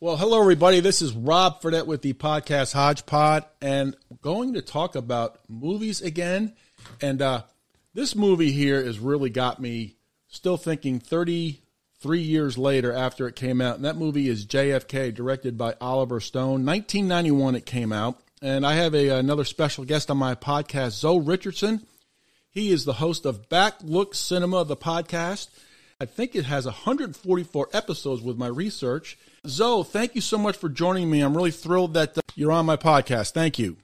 Well, hello, everybody. This is Rob Fredette with the podcast Hodgepod, and going to talk about movies again. And this movie here has really got me still thinking 33 years later after it came out. And that movie is JFK, directed by Oliver Stone. 1991 it came out. And I have another special guest on my podcast, Zoe Richardson. He is the host of Back Look Cinema, the podcast. I think it has 144 episodes with my research. Zoe, thank you so much for joining me. I'm really thrilled that you're on my podcast. Thank you.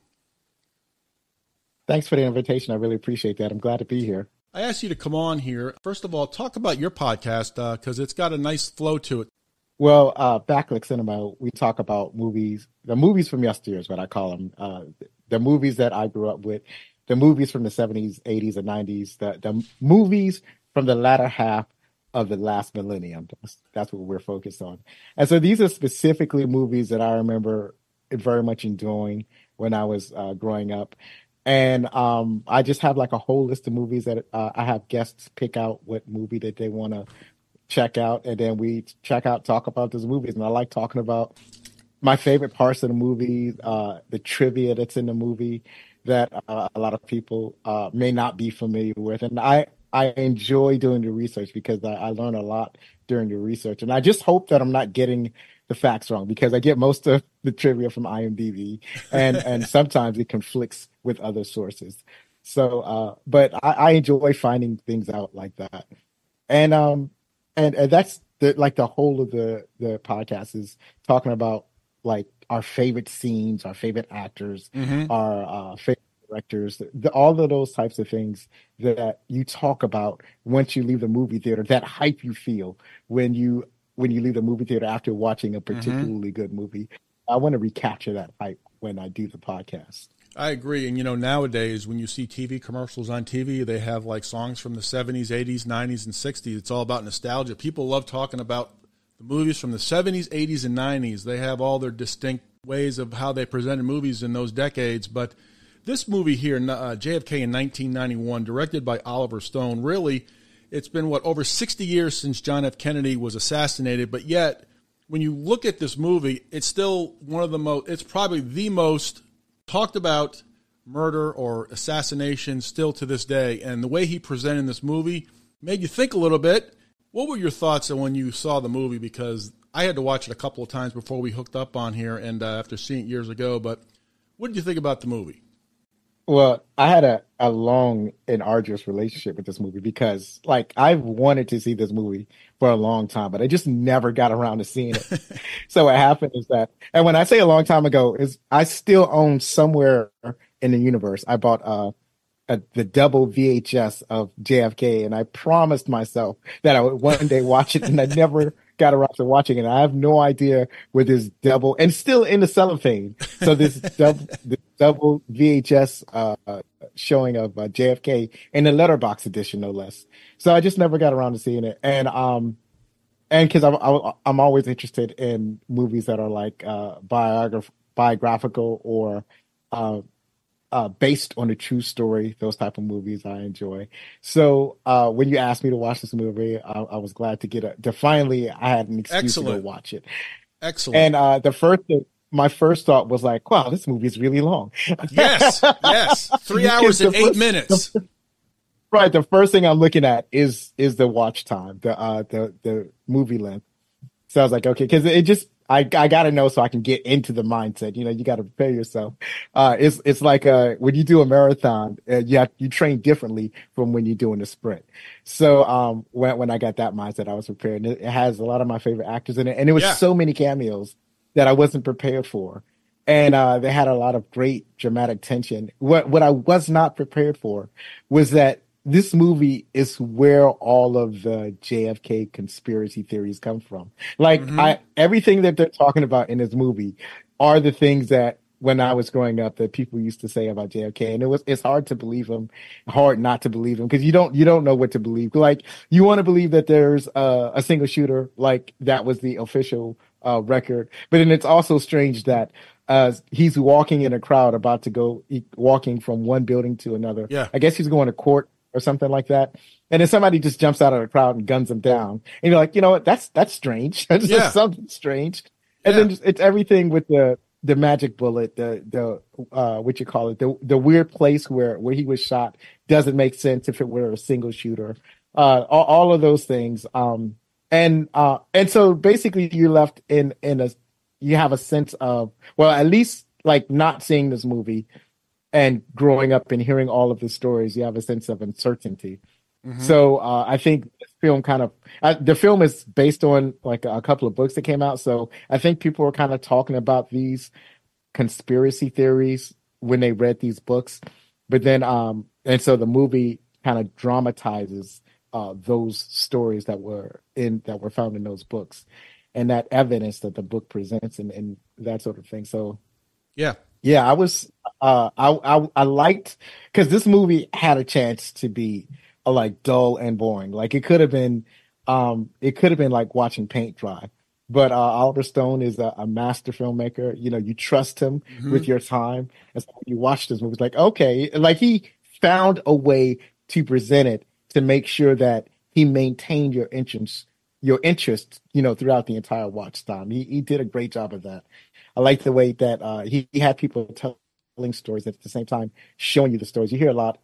Thanks for the invitation. I really appreciate that. I'm glad to be here. I asked you to come on here. First of all, talk about your podcast because it's got a nice flow to it. Well, Backlick Cinema, we talk about movies, the movies from yesteryear is what I call them. The movies that I grew up with, the movies from the 70s, 80s, and 90s, the movies from the latter half of the last millennium. That's what we're focused on. And so these are specifically movies that I remember very much enjoying when I was growing up. And I just have like a whole list of movies that I have guests pick out what movie that they want to check out. And then we talk about those movies. And I like talking about my favorite parts of the movie, the trivia that's in the movie that a lot of people may not be familiar with. And I enjoy doing the research because I learn a lot during the research. And I just hope that I'm not getting the facts wrong because I get most of the trivia from IMDb and sometimes it conflicts with other sources. So, but I enjoy finding things out like that. And that's the whole of the podcast is talking about like our favorite scenes, our favorite actors, our favorite directors, all of those types of things that you talk about once you leave the movie theater, that hype you feel when you leave the movie theater after watching a particularly good movie. I want to recapture that hype when I do the podcast. I agree. And, nowadays when you see TV commercials on TV, they have like songs from the 70s, 80s, 90s, and 60s. It's all about nostalgia. People love talking about the movies from the 70s, 80s, and 90s. They have all their distinct ways of how they presented movies in those decades. But this movie here, JFK in 1991, directed by Oliver Stone, really, it's been, over 60 years since John F. Kennedy was assassinated, but yet, when you look at this movie, it's still one of the most, it's probably the most talked about murder or assassination still to this day, and the way he presented this movie made you think a little bit. What were your thoughts when you saw the movie? Because I had to watch it a couple of times before we hooked up on here, and after seeing it years ago, but what did you think about the movie? Well, I had a long and arduous relationship with this movie because, I've wanted to see this movie for a long time, but I just never got around to seeing it. So what happened is that, and when I say a long time ago, is I still own somewhere in the universe. I bought the double VHS of JFK, and I promised myself that I would one day watch it, and I never got around to watching it. I have no idea where this double, and still in the cellophane. So this double VHS showing of JFK in the letterbox edition, no less. So I just never got around to seeing it, and because I'm always interested in movies that are like biographical or based on a true story. Those type of movies I enjoy. So when you asked me to watch this movie, I was glad to finally I had an excuse to go watch it. Excellent. And my first thought was like, wow, this movie is really long. Yes. 3 hours and 8 minutes. Right. The first thing I'm looking at is the watch time, the movie length. So I was like, okay, because it just, I got to know so I can get into the mindset. You got to prepare yourself. It's like when you do a marathon, you train differently from when you're doing a sprint. So when I got that mindset, I was prepared. And it has a lot of my favorite actors in it, and it was so many cameos that I wasn't prepared for, and they had a lot of great dramatic tension. What I was not prepared for was that this movie is where all of the JFK conspiracy theories come from. Everything that they're talking about in this movie are the things that when I was growing up that people used to say about JFK, and it's hard to believe them, hard not to believe them, because you don't know what to believe. Like, you want to believe that there's a single shooter, like that was the official record, but then it's also strange that he's walking in a crowd about to go walking from one building to another. Yeah, I guess he's going to court or something like that. And then somebody just jumps out of the crowd and guns him down. And you're like, you know what? That's strange. That's just something strange. And then it's everything with the magic bullet, the what you call it, the weird place where he was shot doesn't make sense if it were a single shooter. All of those things. And so basically you're left in you have a sense of, well, at least like not seeing this movie and growing up and hearing all of the stories, you have a sense of uncertainty. Mm-hmm. So I think this film the film is based on like a couple of books that came out. So I think people were kind of talking about these conspiracy theories when they read these books. But then, and so the movie kind of dramatizes those stories that were found in those books and that evidence that the book presents and that sort of thing. So yeah, I was I liked, because this movie had a chance to be like dull and boring. Like it could have been like watching paint dry. But Oliver Stone is a master filmmaker. You know, you trust him with your time. And so when you watch this movie, it's like, okay, like he found a way to present it to make sure that he maintained your interest, you know, throughout the entire watch time. He did a great job of that. I like the way that he had people telling stories at the same time showing you the stories. You hear a lot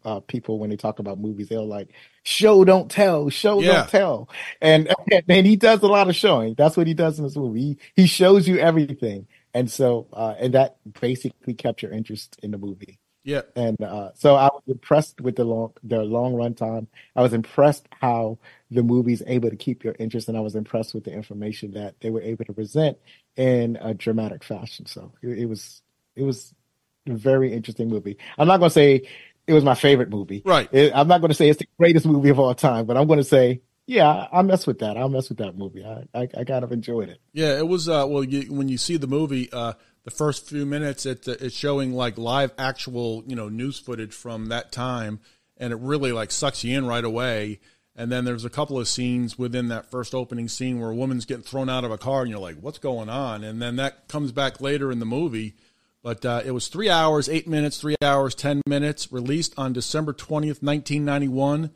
of people when they talk about movies, they're like, show don't tell, don't tell. And he does a lot of showing. That's what he does in this movie. He shows you everything. And so and that basically kept your interest in the movie. Yeah. And so I was impressed with the long run time. I was impressed how the movie's able to keep your interest, and I was impressed with the information that they were able to present in a dramatic fashion. So it was a very interesting movie. I'm not going to say it was my favorite movie. Right. I'm not going to say it's the greatest movie of all time, but I'm going to say, yeah, I'll mess with that. I'll mess with that movie. I kind of enjoyed it. Yeah, it was, when you see the movie, the first few minutes, it's showing like live actual, you know, news footage from that time, and it really like sucks you in right away. And then there's a couple of scenes within that first opening scene where a woman's getting thrown out of a car, and you're like, what's going on? And then that comes back later in the movie. But it was 3 hours, 8 minutes, 3 hours, 10 minutes, released on December 20th, 1991,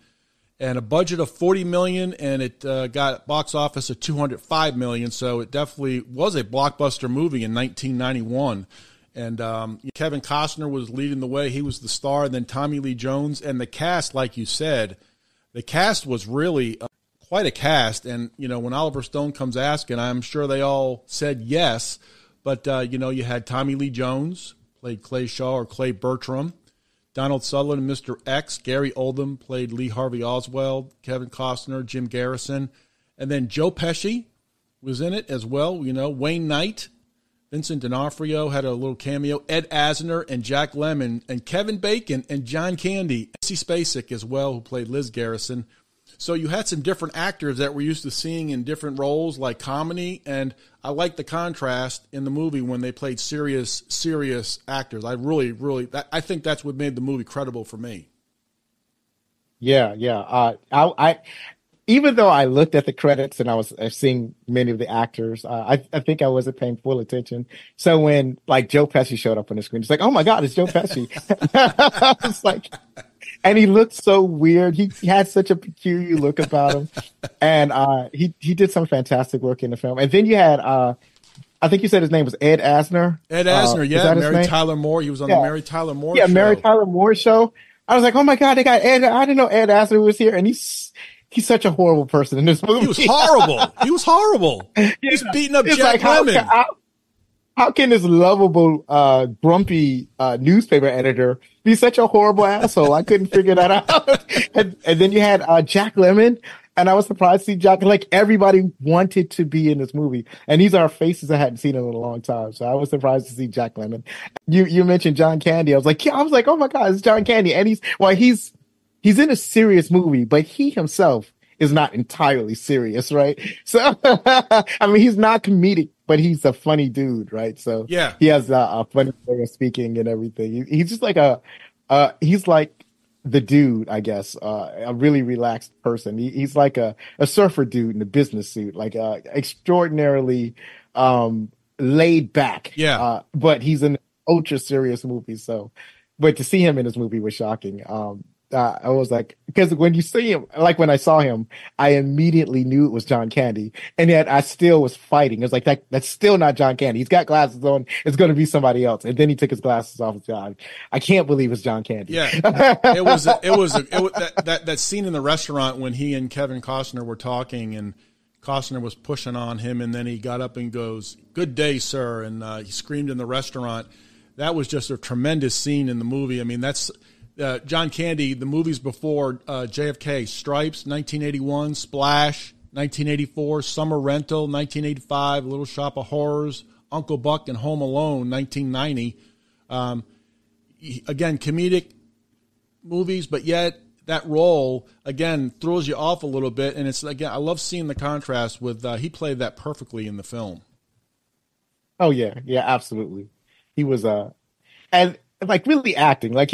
and a budget of $40 million, and it got box office of $205 million. So it definitely was a blockbuster movie in 1991. And Kevin Costner was leading the way. He was the star, and then Tommy Lee Jones. And the cast, like you said, the cast was really quite a cast. And, you know, when Oliver Stone comes asking, I'm sure they all said yes. But, you know, you had Tommy Lee Jones, played Clay Shaw or Clay Bertram. Donald Sutherland, Mr. X. Gary Oldham played Lee Harvey Oswald. Kevin Costner, Jim Garrison. And then Joe Pesci was in it as well. You know, Wayne Knight, Vincent D'Onofrio had a little cameo. Ed Asner and Jack Lemmon and Kevin Bacon and John Candy. Sissy Spacek as well, who played Liz Garrison. So you had some different actors that we're used to seeing in different roles, like comedy, and I like the contrast in the movie when they played serious actors. I really, I think that's what made the movie credible for me. Yeah. I even though I looked at the credits and I was seeing many of the actors, I think I wasn't paying full attention. So when like Joe Pesci showed up on the screen, it's like, oh my God, it's Joe Pesci. It's like. And he looked so weird. He had such a peculiar look about him. And he did some fantastic work in the film. And then you had, I think you said his name was Ed Asner. Ed Asner, yeah. Mary Tyler Moore. He was on the Mary Tyler Moore show. Yeah, Mary Tyler Moore show. I was like, oh my God, they got Ed. I didn't know Ed Asner was here. And he's such a horrible person in this movie. He was horrible. He's beating up Jack Lemmon. How can this lovable, grumpy newspaper editor be such a horrible asshole? I couldn't figure that out. And then you had Jack Lemmon, and I was surprised to see Jack. Like everybody wanted to be in this movie, and these are faces I hadn't seen in a long time. So I was surprised to see Jack Lemmon. You mentioned John Candy. I was like, oh my God, it's John Candy, and he's in a serious movie, but he himself is not entirely serious, right? So I mean, he's not comedic, but he's a funny dude, right? So yeah, he has a funny way of speaking and everything. He's just like he's like the dude, I guess, a really relaxed person. He's like a surfer dude in a business suit, like extraordinarily laid back. Yeah, but he's in an ultra serious movie. So, but to see him in this movie was shocking. I was like, because when you see him, like when I saw him, I immediately knew it was John Candy, and yet I still was fighting. It was like that's still not John Candy. He's got glasses on. It's going to be somebody else. And then he took his glasses off. And I can't believe it's John Candy. Yeah, that scene in the restaurant when he and Kevin Costner were talking, and Costner was pushing on him, and then he got up and goes, "Good day, sir," and he screamed in the restaurant. That was just a tremendous scene in the movie. I mean, that's John Candy. The movies before JFK: Stripes, 1981, Splash, 1984, Summer Rental, 1985, Little Shop of Horrors, Uncle Buck, and Home Alone, 1990. Again, comedic movies, but yet that role again throws you off a little bit. And it's again, I love seeing the contrast with he played that perfectly in the film. Oh yeah, absolutely. He was and like really acting like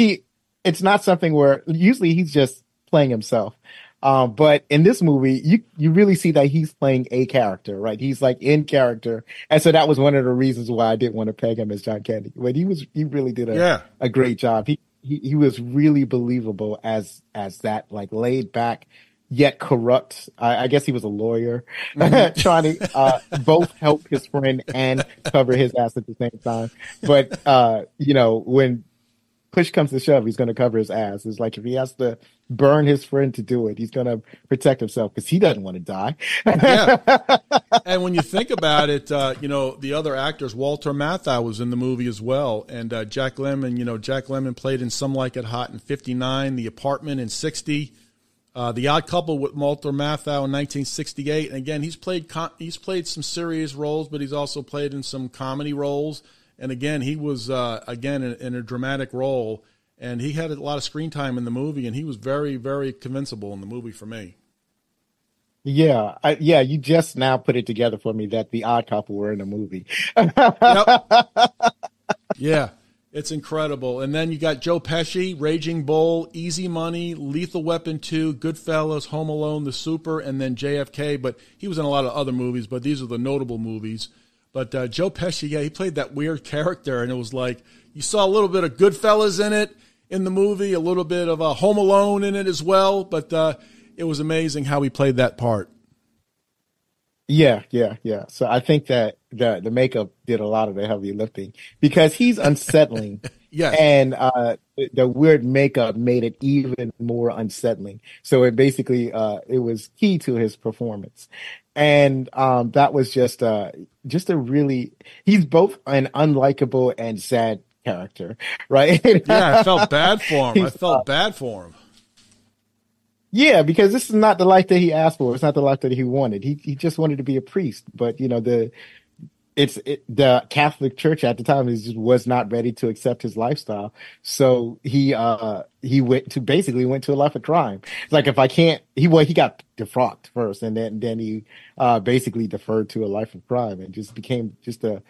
it's not something where usually he's just playing himself. But in this movie, you really see that he's playing a character, right? He's like in character. And so that was one of the reasons why I didn't want to peg him as John Candy. But he really did a great job. He was really believable as that like laid back yet corrupt. I guess he was a lawyer trying to both help his friend and cover his ass at the same time. But when push comes to shove, he's going to cover his ass. It's like if he has to burn his friend to do it, he's going to protect himself because he doesn't want to die. Yeah. And when you think about it, the other actors, Walter Matthau was in the movie as well. And Jack Lemmon, Jack Lemmon played in Some Like It Hot in 59, The Apartment in 60, The Odd Couple with Walter Matthau in 1968. And again, he's played some serious roles, but he's also played in some comedy roles. And again, he was, in a dramatic role, and he had a lot of screen time in the movie, and he was very, very convincible in the movie for me. Yeah. You just now put it together for me that the Odd Couple were in the movie. Yep. Yeah, it's incredible. And then you got Joe Pesci, Raging Bull, Easy Money, Lethal Weapon 2, Goodfellas, Home Alone, The Super, and then JFK. But he was in a lot of other movies, but these are the notable movies. But Joe Pesci, he played that weird character, and it was like you saw a little bit of Goodfellas in it in the movie, a little bit of Home Alone in it as well. But it was amazing how he played that part. Yeah. So I think that the makeup did a lot of the heavy lifting because he's unsettling. Yes. And the weird makeup made it even more unsettling. So it basically it was key to his performance. And that was just a really, he's both an unlikable and sad character, right? Yeah, I felt bad for him. Yeah, because this is not the life that he asked for. It's not the life that he wanted. He just wanted to be a priest, but the Catholic Church at the time was not ready to accept his lifestyle. So he went to a life of crime. It's like if I can't, he got defrocked first, and then he basically deferred to a life of crime and just became just a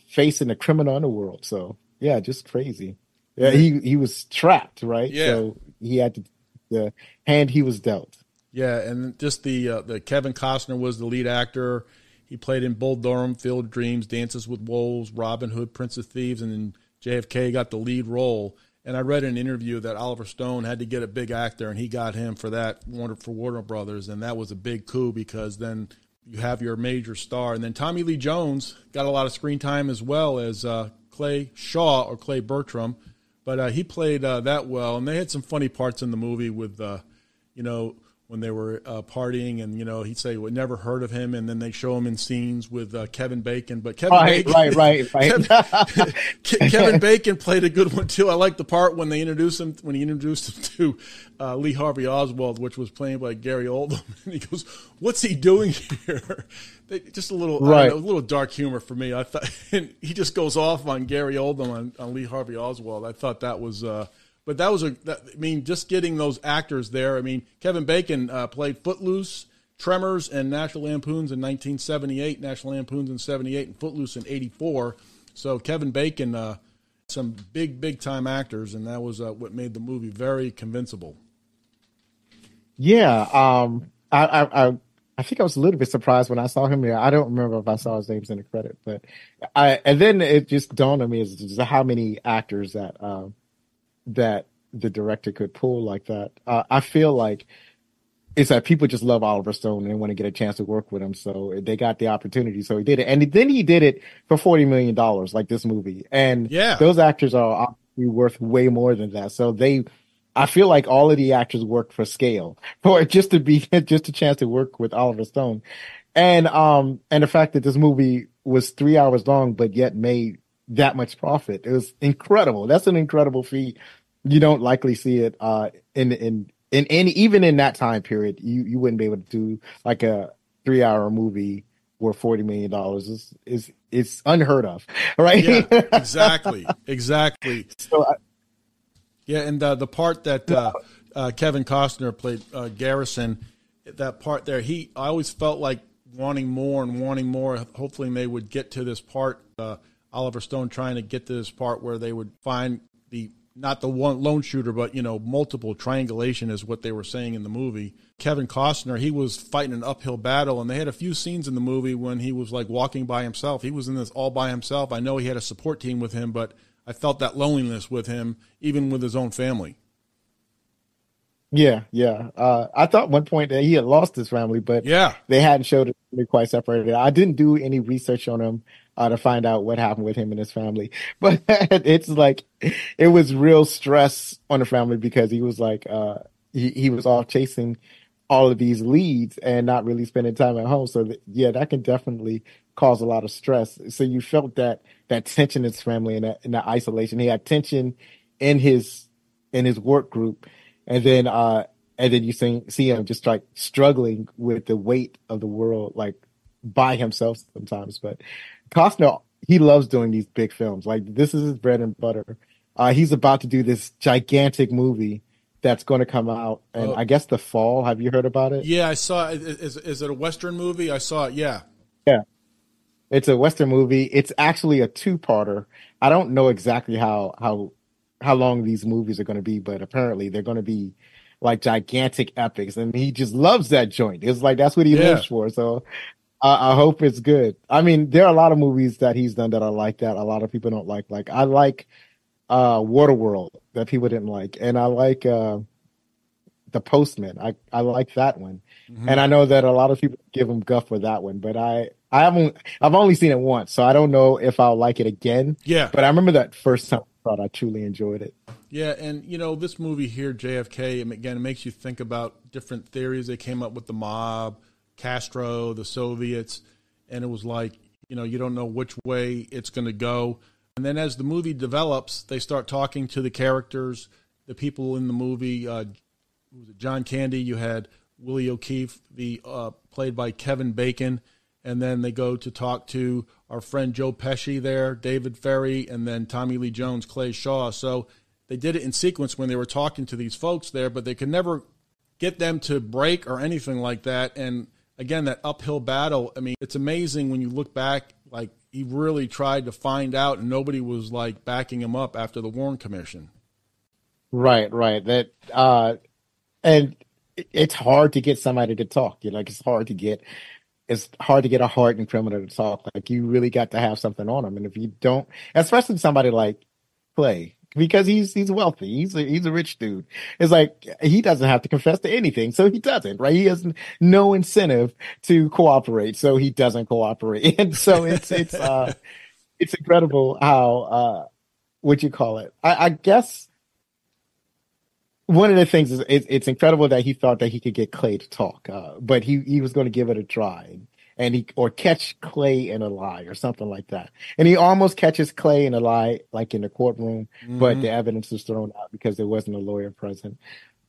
face in the criminal underworld. So yeah, just crazy. Yeah, he was trapped, right? Yeah. So he had the hand he was dealt. Yeah, and just the Kevin Costner was the lead actor. He played in Bull Durham, Field of Dreams, Dances with Wolves, Robin Hood, Prince of Thieves, and then JFK got the lead role. And I read in an interview that Oliver Stone had to get a big actor, and he got him for that for Warner Brothers, and that was a big coup because then you have your major star. And then Tommy Lee Jones got a lot of screen time as well as Clay Shaw or Clay Bertram, but he played that well. And they had some funny parts in the movie with, when they were partying, and he'd say we never heard of him, and then they show him in sces with Kevin Bacon. But Kevin Kevin Bacon played a good one too. I like the part when he introduced him to Lee Harvey Oswald, which was played by Gary Oldham, and he goes, "What's he doing here?" Just a little, a little dark humor for me. I thought, and he just goes off on Gary Oldham on Lee Harvey Oswald. I thought that was. But just getting those actors there. I mean, Kevin Bacon played Footloose, Tremors, and National Lampoons in 1978, National Lampoons in 78, and Footloose in 84. So Kevin Bacon, some big time actors, and that was what made the movie very convincible. Yeah, I think I was a little bit surprised when I saw him there. I don't remember if I saw his names in the credit, but and then it just dawned on me as how many actors that the director could pull like that. I feel like it's that people just love Oliver Stone and they want to get a chance to work with him. So they got the opportunity. So he did it. And then he did it for $40 million, like this movie. And Yeah. those actors are obviously worth way more than that. So I feel like all of the actors worked for scale for just a chance to work with Oliver Stone. And the fact that this movie was 3 hours long, but yet made that much profit. It was incredible. That's an incredible feat. You don't likely see it, in any, even in that time period, you wouldn't be able to do like a 3 hour movie worth $40 million. It's unheard of, right? Yeah, exactly. So yeah, and the part that Kevin Costner played, Garrison, that part there, I always felt like wanting more and wanting more. Hopefully they would get to this part, Oliver Stone trying to get to this part where they would find not the one lone shooter, but, multiple triangulation is what they were saying in the movie. Kevin Costner, he was fighting an uphill battle, and they had a few scenes in the movie when he was like walking by himself. He was in this all by himself. I know he had a support team with him, but I felt that loneliness with him, even with his own family. yeah. I thought at one point that he had lost his family, but they hadn't showed it really quite separated. I didn't do any research on him to find out what happened with him and his family, but it's like it was real stress on the family because he was like he was off chasing all of these leads and not really spending time at home. So that can definitely cause a lot of stress. So you felt that tension in his family and that isolation. He had tension in his work group, and then you see him just like struggling with the weight of the world, like by himself sometimes. But Costner, he loves doing these big films. Like this is his bread and butter. He's about to do this gigantic movie that's going to come out, and I guess the fall. Have you heard about it? Yeah, I saw it. Is it a Western movie? I saw it. Yeah. It's a Western movie. It's actually a two-parter. I don't know exactly how long these movies are going to be, but apparently they're going to be like gigantic epics, and he just loves that joint. It's like that's what he lives for. So I hope it's good. I mean, there are a lot of movies that he's done that are like that. A lot of people don't like. Like I like Waterworld that people didn't like, and I like The Postman. I like that one, and I know that a lot of people give him guff for that one, but I've only seen it once, so I don't know if I'll like it again. Yeah, but I remember that first time I thought I truly enjoyed it. Yeah, and this movie here, JFK, again, it makes you think about different theories they came up with: the mob, Castro, the Soviets, and it was like you don't know which way it's going to go. And then as the movie develops, they start talking to the characters, the people in the movie. Was it John Candy? You had Willie O'Keefe, played by Kevin Bacon, and then they go to talk to our friend Joe Pesci there, David Ferrie, and then Tommy Lee Jones, Clay Shaw. So they did it in sequence when they were talking to these folks there, but they could never get them to break or anything like that. And again, that uphill battle, I mean, it's amazing when you look back, like he really tried to find out and nobody was like backing him up after the Warren Commission. Right. That, and it's hard to get somebody to talk. It's hard to get a hardened criminal to talk. Like you really got to have something on him. And if you don't, especially somebody like Clay, because he's wealthy, he's a rich dude. It's like he doesn't have to confess to anything, so he doesn't. Right? He has no incentive to cooperate, so he doesn't cooperate. And so it's incredible how what you call it. I guess one of the things is it's incredible that he thought that he could get Clay to talk, but he was going to give it a try. Or catch Clay in a lie or something like that. And he almost catches Clay in a lie, like in the courtroom, but the evidence was thrown out because there wasn't a lawyer present.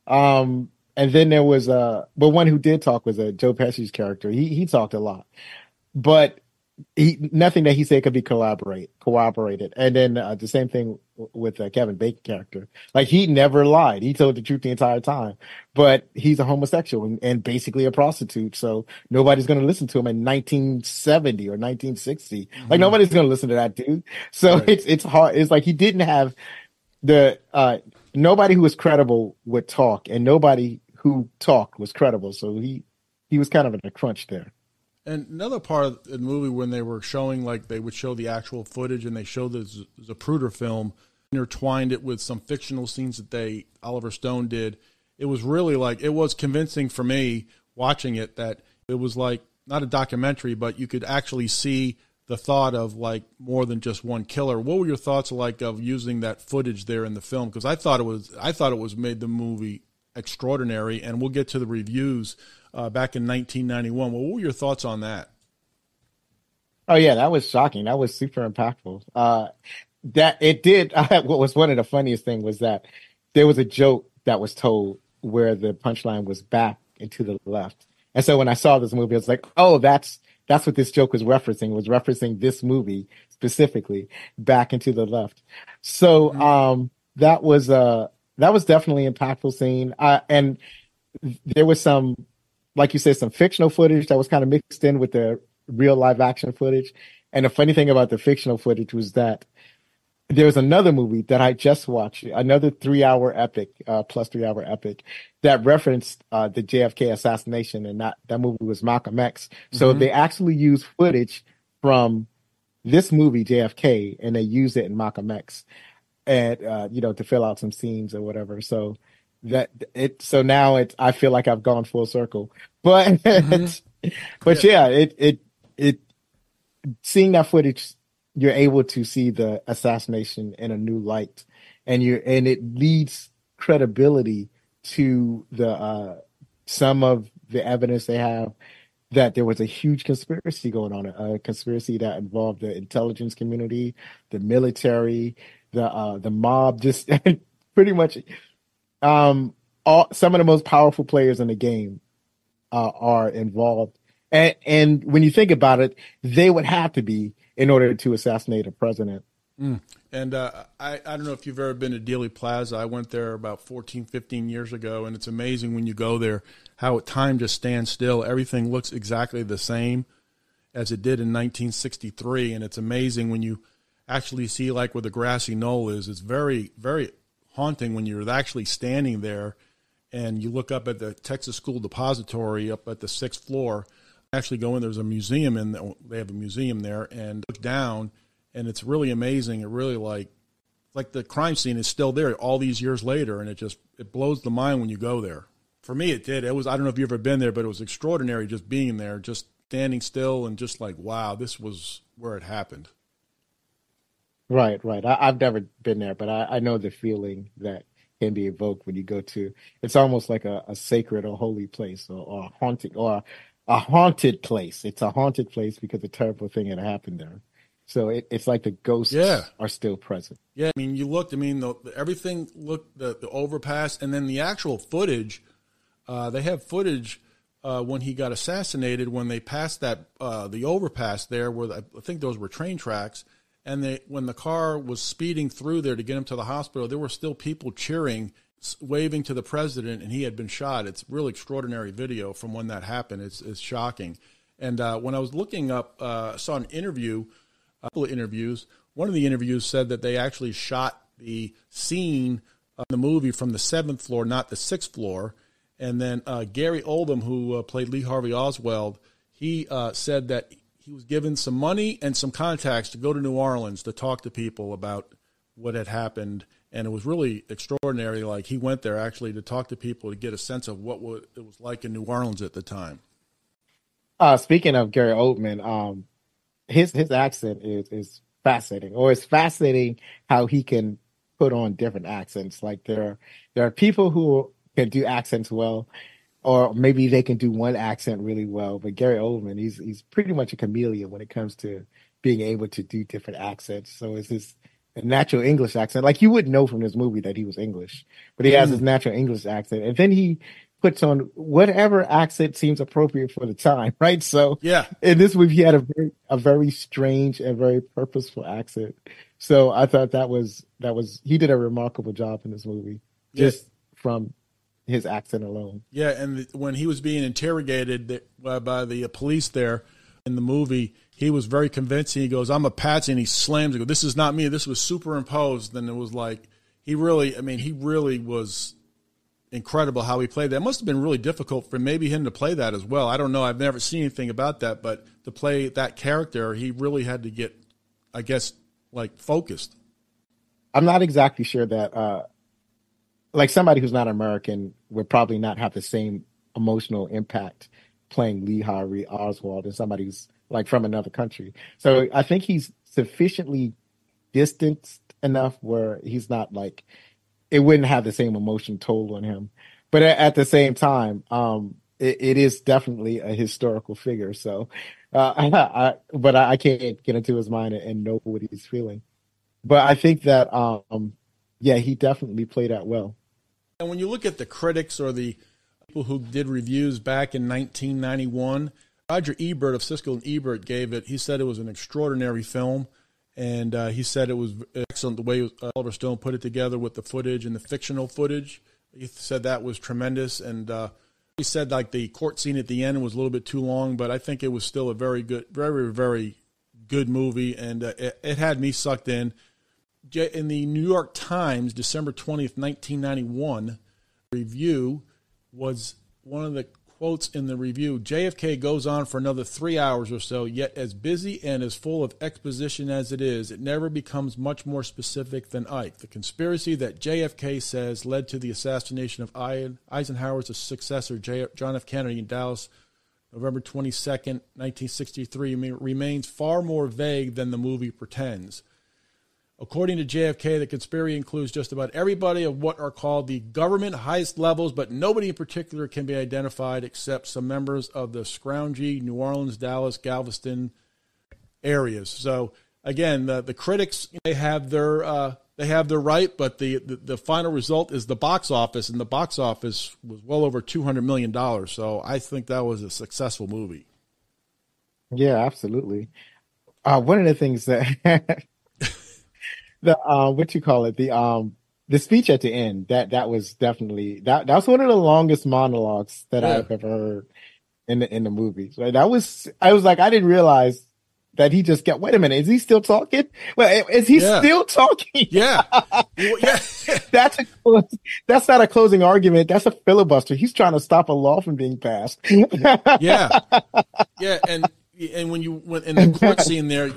And then there was but one who did talk was Joe Pesci's character. He talked a lot, but nothing that he said could be corroborated. And then the same thing with Kevin Bacon character. Like he never lied. He told the truth the entire time, but he's a homosexual and basically a prostitute. So nobody's going to listen to him in 1970 or 1960. Like nobody's going to listen to that dude. So it's hard. It's like he didn't have nobody who was credible would talk, and nobody who talked was credible. So he was kind of in a crunch there. And another part of the movie when they were showing, like they would show the actual footage and they showed the Zapruder film, intertwined it with some fictional scenes that Oliver Stone did. It was really like, it was convincing for me watching it that it was like not a documentary, but you could actually see the thought of like more than just one killer. What were your thoughts like of using that footage there in the film? Because I thought it was made the movie extraordinary, and we'll get to the reviews back in 1991. What were your thoughts on that? Oh yeah, that was shocking. That was super impactful. That it did. What was one of the funniest thing was that there was a joke that was told where the punchline was back and to the left. And so when I saw this movie, I was like, oh, that's what this joke was referencing. It was referencing this movie specifically, back and to the left. So that was definitely an impactful scene. And there was some, like you said, some fictional footage that was kind of mixed in with the real live action footage. And the funny thing about the fictional footage was that there was another movie that I just watched, another 3-hour epic, plus 3-hour epic, that referenced the JFK assassination, and that movie was Malcolm X. So they actually used footage from this movie, JFK, and they used it in Malcolm X, and to fill out some scenes or whatever. So now I feel like I've gone full circle, but it seeing that footage, you're able to see the assassination in a new light, and it leads credibility to the some of the evidence they have that there was a huge conspiracy going on, a conspiracy that involved the intelligence community, the military, the mob, just pretty much some of the most powerful players in the game are involved. And when you think about it, they would have to be in order to assassinate a president. And I don't know if you've ever been to Dealey Plaza. I went there about 14, 15 years ago, and it's amazing when you go there how time just stands still. Everything looks exactly the same as it did in 1963, and it's amazing when you actually see like where the grassy knoll is. It's very, very haunting when you're actually standing there and you look up at the Texas School Depository up at the 6th floor. Actually go in, there's a museum they have a museum there, and look down, and it's really amazing. It really like the crime scene is still there all these years later, and it blows the mind when you go there. For me, it did. I don't know if you've ever been there, but it was extraordinary just being there, just standing still and just like, wow, this was where it happened. Right. I've never been there, but I know the feeling that can be evoked when you go to. It's almost like a sacred or holy place, or a haunting, or a haunted place. It's a haunted place because a terrible thing had happened there. So it's like the ghosts are still present. Yeah, I mean, you looked. I mean, everything looked, the overpass, and then the actual footage. They have footage when he got assassinated, when they passed the overpass there, where I think those were train tracks, and when the car was speeding through there to get him to the hospital, there were still people cheering, waving to the president, and he had been shot. It's really extraordinary video from when that happened. It's shocking. And when I was looking up, I saw an interview, a couple of interviews. One of the interviews said that they actually shot the scene of the movie from the 7th floor, not the 6th floor. And then Gary Oldham, who played Lee Harvey Oswald, he said that he was given some money and some contacts to go to New Orleans to talk to people about what had happened. And it was really extraordinary. Like, he went there actually to talk to people to get a sense of what it was like in New Orleans at the time. Speaking of Gary Oldman, his accent is fascinating, or it's fascinating how he can put on different accents. Like, there are people who can do accents well, or maybe they can do one accent really well. But Gary Oldman, he's pretty much a chameleon when it comes to being able to do different accents. So it's his natural English accent. Like, you wouldn't know from this movie that he was English, but he has his natural English accent, and then he puts on whatever accent seems appropriate for the time, right? So in this movie, he had a very strange and very purposeful accent. So I thought that was he did a remarkable job in this movie, just from his accent alone. Yeah, and when he was being interrogated by the police there in the movie, he was very convincing. He goes, "I'm a patsy," and he slams it. "This is not me. This was superimposed." And it was like, he really was incredible how he played that. It must have been really difficult for maybe him to play that as well. I don't know. I've never seen anything about that, but to play that character, he really had to get, I guess, like, focused. I'm not exactly sure that like somebody who's not American would probably not have the same emotional impact playing Lee Harvey Oswald as somebody who's like from another country. So I think he's sufficiently distanced enough where he's not like it wouldn't have the same emotion toll on him. But at the same time, it is definitely a historical figure. So, I can't get into his mind and know what he's feeling. But I think that, yeah, he definitely played that well. And when you look at the critics or the people who did reviews back in 1991, Roger Ebert of Siskel and Ebert gave it. He said it was an extraordinary film. And he said it was excellent the way Oliver Stone put it together with the footage and the fictional footage. He said that was tremendous. And he said like the court scene at the end was a little bit too long, but I think it was still a very good, very, very good movie. And it had me sucked in. In the New York Times, December 20th, 1991, review was one of the quotes in the review. JFK goes on for another 3 hours or so, yet as busy and as full of exposition as it is, it never becomes much more specific than Ike. The conspiracy that JFK says led to the assassination of Eisenhower's successor, John F. Kennedy, in Dallas, November 22nd, 1963, remains far more vague than the movie pretends. According to JFK, the conspiracy includes just about everybody of what are called the government highest levels, but nobody in particular can be identified except some members of the Scroungy, New Orleans, Dallas, Galveston areas. So again, the critics, they have their right, but the final result is the box office, and the box office was well over $200 million. So I think that was a successful movie. Yeah, absolutely. One of the things that the what you call it, the speech at the end, that was definitely that was one of the longest monologues that I've ever heard in the movies. Right? I was like, I didn't realize that he just got, wait a minute, is he still talking? Well, is he still talking? Yeah. Yeah. That's not a closing argument. That's a filibuster. He's trying to stop a law from being passed. Yeah. Yeah. And when you went in the court scene there,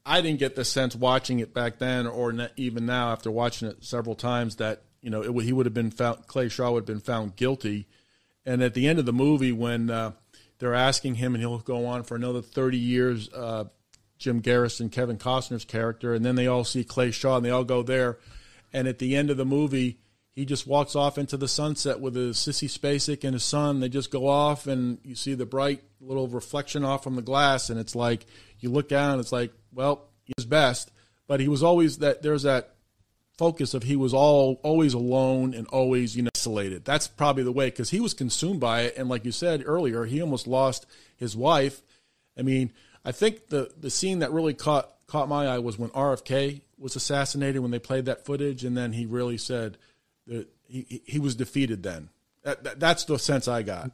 I didn't get the sense watching it back then, or even now after watching it several times, that he would have been found. Clay Shaw would have been found guilty. And at the end of the movie, when they're asking him, and he'll go on for another 30 years, Jim Garrison, Kevin Costner's character, and then they all see Clay Shaw, and they all go there. And at the end of the movie, he just walks off into the sunset with his Sissy Spacek and his son. They just go off, and you see the bright little reflection off from the glass, and it's like, you look down, and it's like, well, he's best, but he was always there's that focus of he was always alone and always isolated. That's probably the way, because he was consumed by it, and like you said earlier, he almost lost his wife. I mean, I think the scene that really caught my eye was when RFK was assassinated, when they played that footage, and then he really said that he was defeated then. That's the sense I got.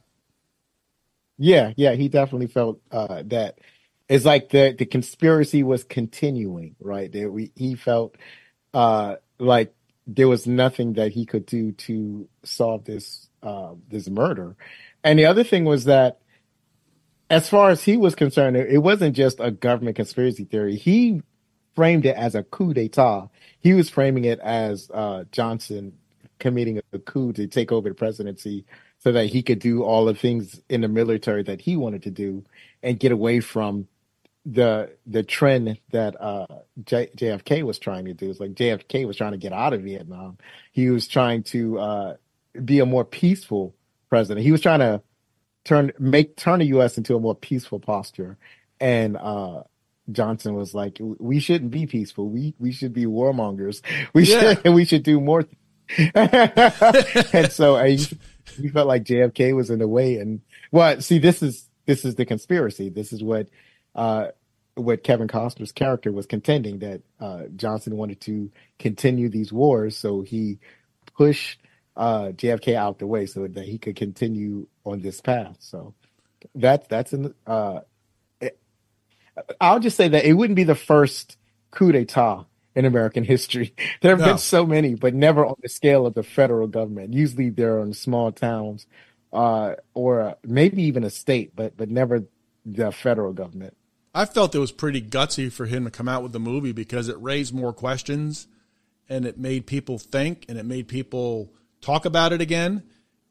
Yeah, he definitely felt that. It's like the conspiracy was continuing, right? He felt like there was nothing that he could do to solve this murder. And the other thing was that, as far as he was concerned, it wasn't just a government conspiracy theory. He framed it as a coup d'etat. He was framing it as Johnson committing a coup to take over the presidency so that he could do all the things in the military that he wanted to do and get away from the trend that JFK was trying to do. It's like JFK was trying to get out of Vietnam. He was trying to be a more peaceful president. He was trying to turn the U.S. into a more peaceful posture. And Johnson was like, we shouldn't be peaceful. We should be warmongers. We should do more. And so we felt like JFK was in the way. And see, this is the conspiracy. This is what Kevin Costner's character was contending, that Johnson wanted to continue these wars, so he pushed JFK out the way so that he could continue on this path. So that's in. I'll just say that it wouldn't be the first coup d'etat in American history. There have been so many, but never on the scale of the federal government. Usually they're in small towns or maybe even a state, but never the federal government. I felt it was pretty gutsy for him to come out with the movie because it raised more questions, and it made people think, and it made people talk about it again.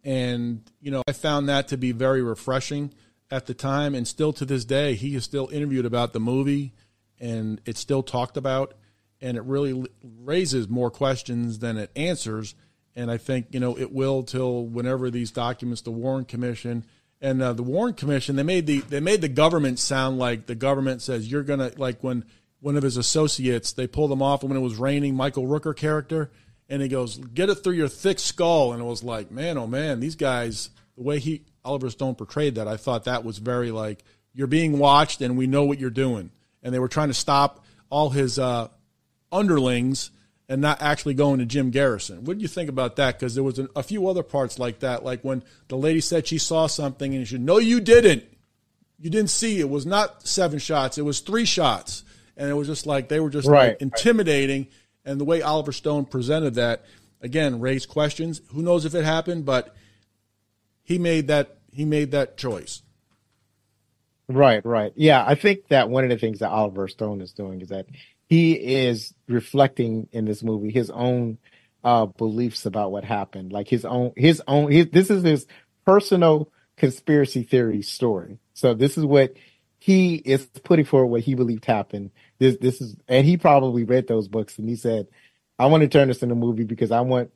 And, I found that to be very refreshing at the time. And still to this day, he is still interviewed about the movie, and it's still talked about. And it really raises more questions than it answers. And I think, it will till whenever these documents, the Warren Commission, and the Warren Commission, they made the government sound like the government says you're going to, like when one of his associates, they pulled him off when it was raining, Michael Rooker character, and he goes, get it through your thick skull. And it was like, man, oh man, these guys, the way Oliver Stone portrayed that, I thought that was very like, you're being watched and we know what you're doing. And they were trying to stop all his underlings and not actually going to Jim Garrison. What do you think about that? Because there was a few other parts like that, like when the lady said she saw something and she said, no, you didn't. You didn't see. It was not 7 shots. It was 3 shots. And it was just like they were just like intimidating. And the way Oliver Stone presented that, again, raised questions. Who knows if it happened, but he made that choice. Right. Yeah, I think that one of the things that Oliver Stone is doing is that he is reflecting in this movie his own beliefs about what happened, like his own. This is his personal conspiracy theory story. So this is what he is putting forward, what he believed happened. This is, and he probably read those books and he said, "I want to turn this into a movie because I want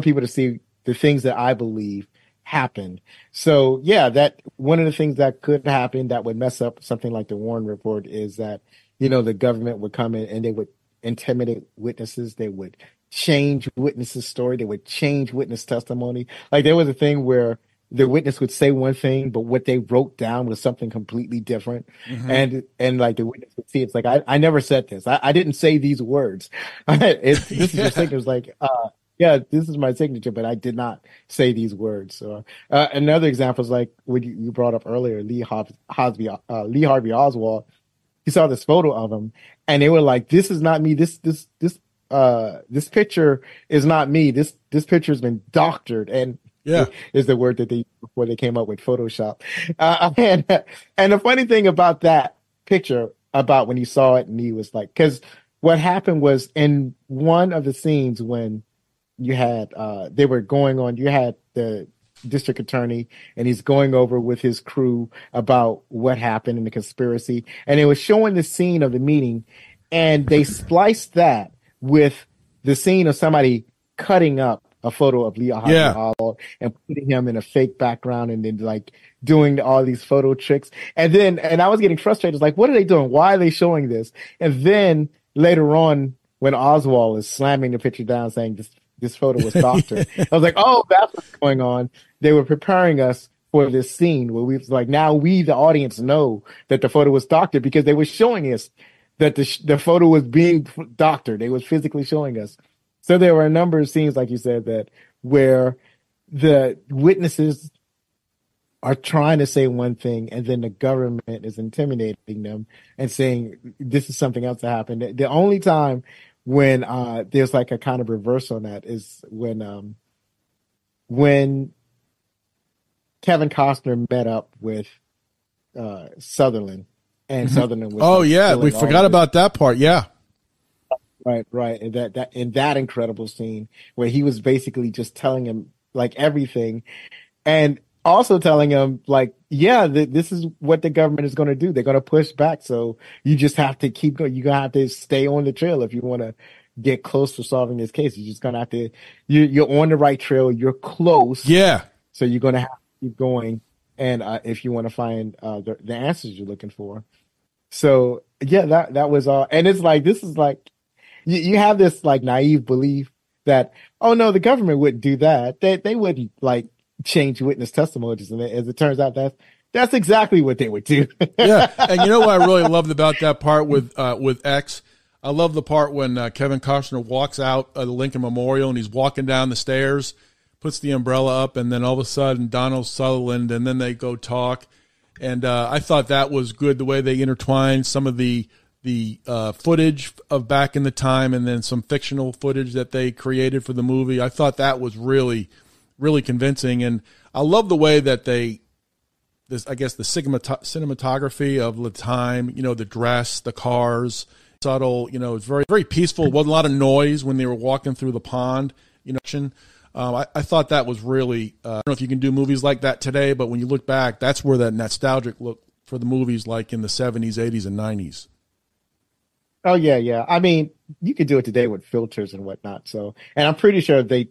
people to see the things that I believe happened." So yeah, that one of the things that could happen that would mess up something like the Warren Report is that, the government would come in and they would intimidate witnesses. They would change witnesses' story. They would change witness testimony. Like there was a thing where the witness would say one thing, but what they wrote down was something completely different. Mm-hmm. And like the witness would see, it's like, I never said this. I didn't say these words. This is your signature. It's like, yeah, this is my signature, but I did not say these words. So another example is like what you brought up earlier, Lee Harvey Oswald. He saw this photo of him, and they were like, "This is not me. This picture is not me. This picture has been doctored." And is the word that they used before they came up with Photoshop. And the funny thing about that picture, about when he saw it, and he was like, because what happened was in one of the scenes when you had they were going on, you had the district attorney and he's going over with his crew about what happened in the conspiracy, and it was showing the scene of the meeting, and they spliced that with the scene of somebody cutting up a photo of Lee Oswald and putting him in a fake background and then like doing all these photo tricks. And I was getting frustrated. It's like, what are they doing? Why are they showing this? And then later on, when Oswald is slamming the picture down saying this photo was doctored, I was like, oh, that's what's going on. They were preparing us for this scene where we was like, now we, the audience, know that the photo was doctored because they were showing us that the photo was being doctored. They was physically showing us. So there were a number of scenes, like you said, that where the witnesses are trying to say one thing and then the government is intimidating them and saying this is something else that happened. The only time when there's like a kind of reverse on that is when Kevin Costner met up with Sutherland, and Sutherland was we forgot about that part. Right. And that incredible scene where he was basically just telling him like everything, and also telling him like, this is what the government is going to do. They're going to push back. So you just have to keep going. You're going to have to stay on the trail if you want to get close to solving this case. You're just going to have to, you're on the right trail. You're close. Yeah. So you're going to have to keep going. And if you want to find the answers you're looking for. So that was all. And it's like, this is like, you have this like naive belief that, oh no, the government wouldn't do that. They wouldn't like change witness testimonies. And as it turns out, that's exactly what they would do. Yeah. And you know what I really loved about that part with X? I love the part when Kevin Costner walks out of the Lincoln Memorial and he's walking down the stairs, puts the umbrella up, and then all of a sudden Donald Sutherland, and then they go talk. And I thought that was good, the way they intertwined some of the footage of back in the time and then some fictional footage that they created for the movie. I thought that was really, really convincing. And I love the way that the cinematography of the time, the dress, the cars, subtle. You know, it's very, very peaceful. It wasn't a lot of noise when they were walking through the pond. You know, I thought that was really. I don't know if you can do movies like that today, but when you look back, that's where that nostalgic look for the movies like in the 70s, 80s, and 90s. Oh yeah, yeah. I mean, you could do it today with filters and whatnot. So, and I'm pretty sure there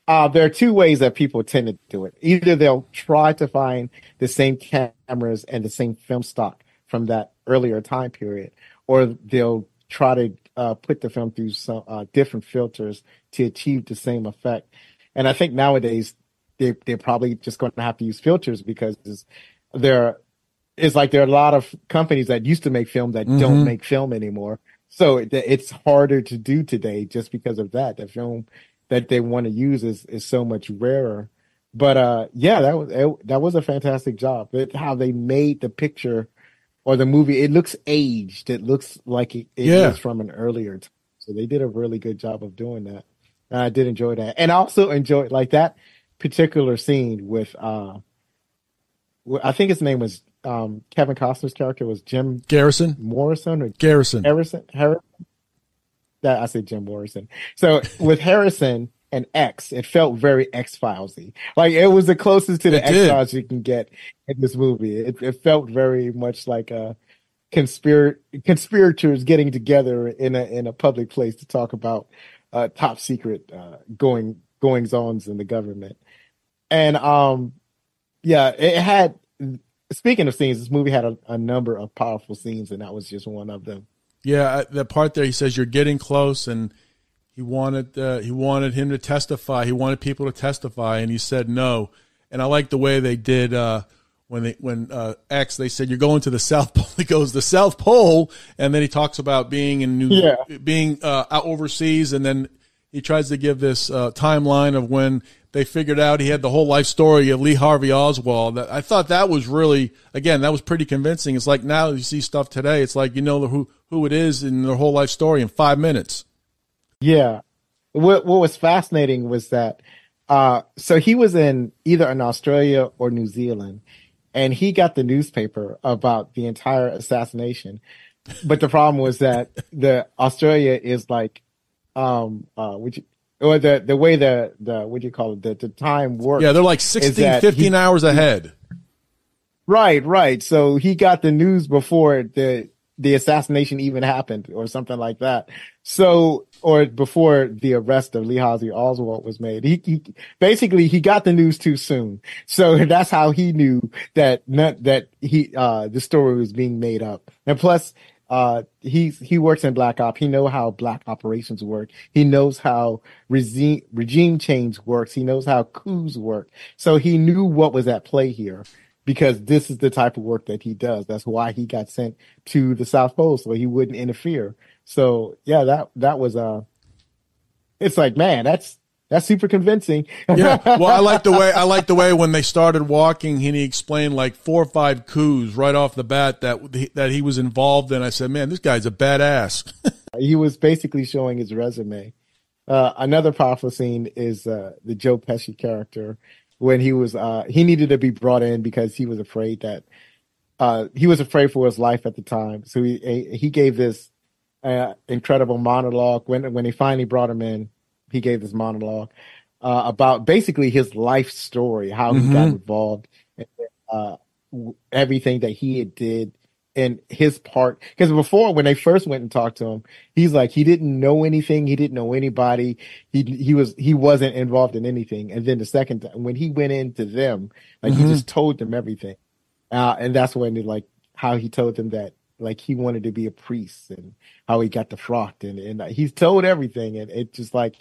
are two ways that people tend to do it. Either they'll try to find the same cameras and the same film stock from that earlier time period, or they'll try to put the film through some different filters to achieve the same effect. And I think nowadays they're probably just going to have to use filters because it's like there are a lot of companies that used to make film that don't make film anymore. So it's harder to do today just because of that. The film that they want to use is so much rarer. But yeah, that was a fantastic job. How they made the picture or the movie, it looks aged. It looks like it is from an earlier time. So they did a really good job of doing that. And I did enjoy that. And I also enjoyed like that particular scene with I think his name was Kevin Costner's character was Jim Garrison Morrison or Garrison. Harrison. That I said Jim Morrison. So with Harrison and X, it felt very X-Filesy. Like it was the closest to the X-Files you can get in this movie. It felt very much like conspirators getting together in a public place to talk about top secret goings-ons in the government. And yeah, it had. Speaking of scenes, this movie had a number of powerful scenes, and that was just one of them. Yeah, the part there he says you're getting close, and he wanted him to testify. He wanted people to testify, and he said no. And I like the way they did when X they said you're going to the South Pole. He goes the South Pole, and then he talks about being in being out overseas, and then he tries to give this timeline of when they figured out he had the whole life story of Lee Harvey Oswald. I thought that was really, again, that was pretty convincing. It's like now you see stuff today. It's like, you know, who it is in their whole life story in 5 minutes. Yeah. What was fascinating was that, so he was in either in Australia or New Zealand, and he got the newspaper about the entire assassination. But the problem was that the Australia is like, or the way the what do you call it, the time works. Yeah, they're like 16, 15 hours ahead. Right. So he got the news before the assassination even happened or something like that. So, or before the arrest of Lee Harvey Oswald was made. He basically got the news too soon. So that's how he knew that the story was being made up. And plus, he works in Black Op. He knows how black operations work. He knows how regime change works. He knows how coups work. So he knew what was at play here because this is the type of work that he does. That's why he got sent to the South Pole so he wouldn't interfere. So yeah, that was it's like, man, that's super convincing. Yeah. Well, I like the way when they started walking and he explained like 4 or 5 coups right off the bat that he was involved in. I said, man, this guy's a badass. He was basically showing his resume. Another powerful scene is the Joe Pesci character when he needed to be brought in because he was afraid for his life at the time. So he gave this incredible monologue when he finally brought him in. He gave this monologue about basically his life story, how he got involved, and everything that he did and his part. Because before, when they first went and talked to him, he's like he didn't know anything, he didn't know anybody, he wasn't involved in anything. And then the second time, when he went into them, like he just told them everything, and that's when how he told them that. Like he wanted to be a priest and how he got the frock and he's told everything. And it just like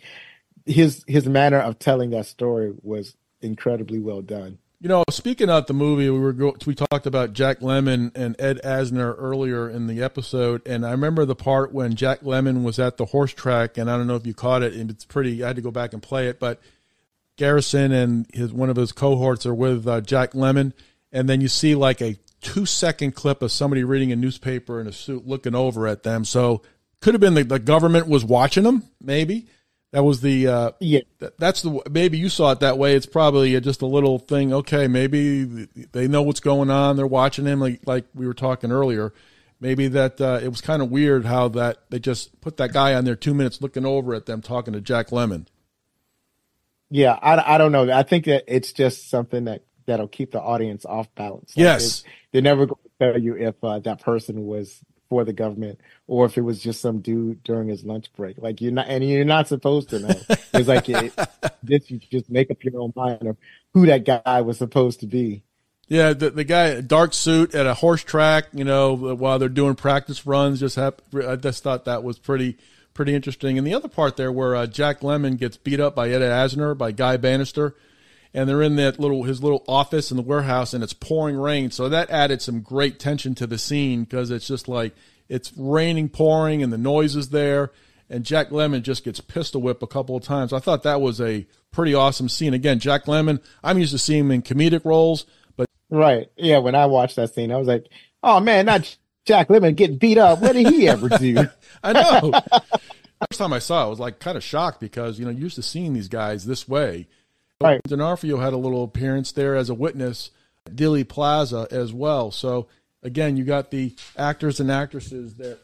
his manner of telling that story was incredibly well done. You know, speaking of the movie, we talked about Jack Lemmon and Ed Asner earlier in the episode. And I remember the part when Jack Lemmon was at the horse track, and I don't know if you caught it, and it's pretty, I had to go back and play it, but Garrison and one of his cohorts are with Jack Lemmon. And then you see like a 2-second clip of somebody reading a newspaper in a suit looking over at them. So could have been the government was watching them. Maybe that was that's maybe you saw it that way. It's probably just a little thing. Okay. Maybe they know what's going on. They're watching him like we were talking earlier. maybe that it was kind of weird how that they just put that guy on there 2 minutes looking over at them talking to Jack Lemmon. Yeah, I don't know. I think that it's just something that'll keep the audience off balance. Like, Yes. they're never going to tell you if that person was for the government or if it was just some dude during his lunch break. Like, you're not supposed to know. It's like you just make up your own mind of who that guy was supposed to be. Yeah, the guy, dark suit at a horse track, while they're doing practice runs, I just thought that was pretty interesting. And the other part there where Jack Lemmon gets beat up by Ed Asner, by Guy Bannister, and they're in his little office in the warehouse, and it's pouring rain. So that added some great tension to the scene because it's just like it's raining, pouring, and the noise is there. And Jack Lemmon just gets pistol whipped a couple of times. I thought that was a pretty awesome scene. Again, Jack Lemmon, I'm used to seeing him in comedic roles, but right, yeah. When I watched that scene, I was like, "Oh man, not Jack Lemmon getting beat up. What did he ever do?" I know. First time I saw it, I was like kind of shocked because you're used to seeing these guys this way. Right. D'Onofrio had a little appearance there as a witness at Dealey Plaza as well. So again, you got the actors and actresses that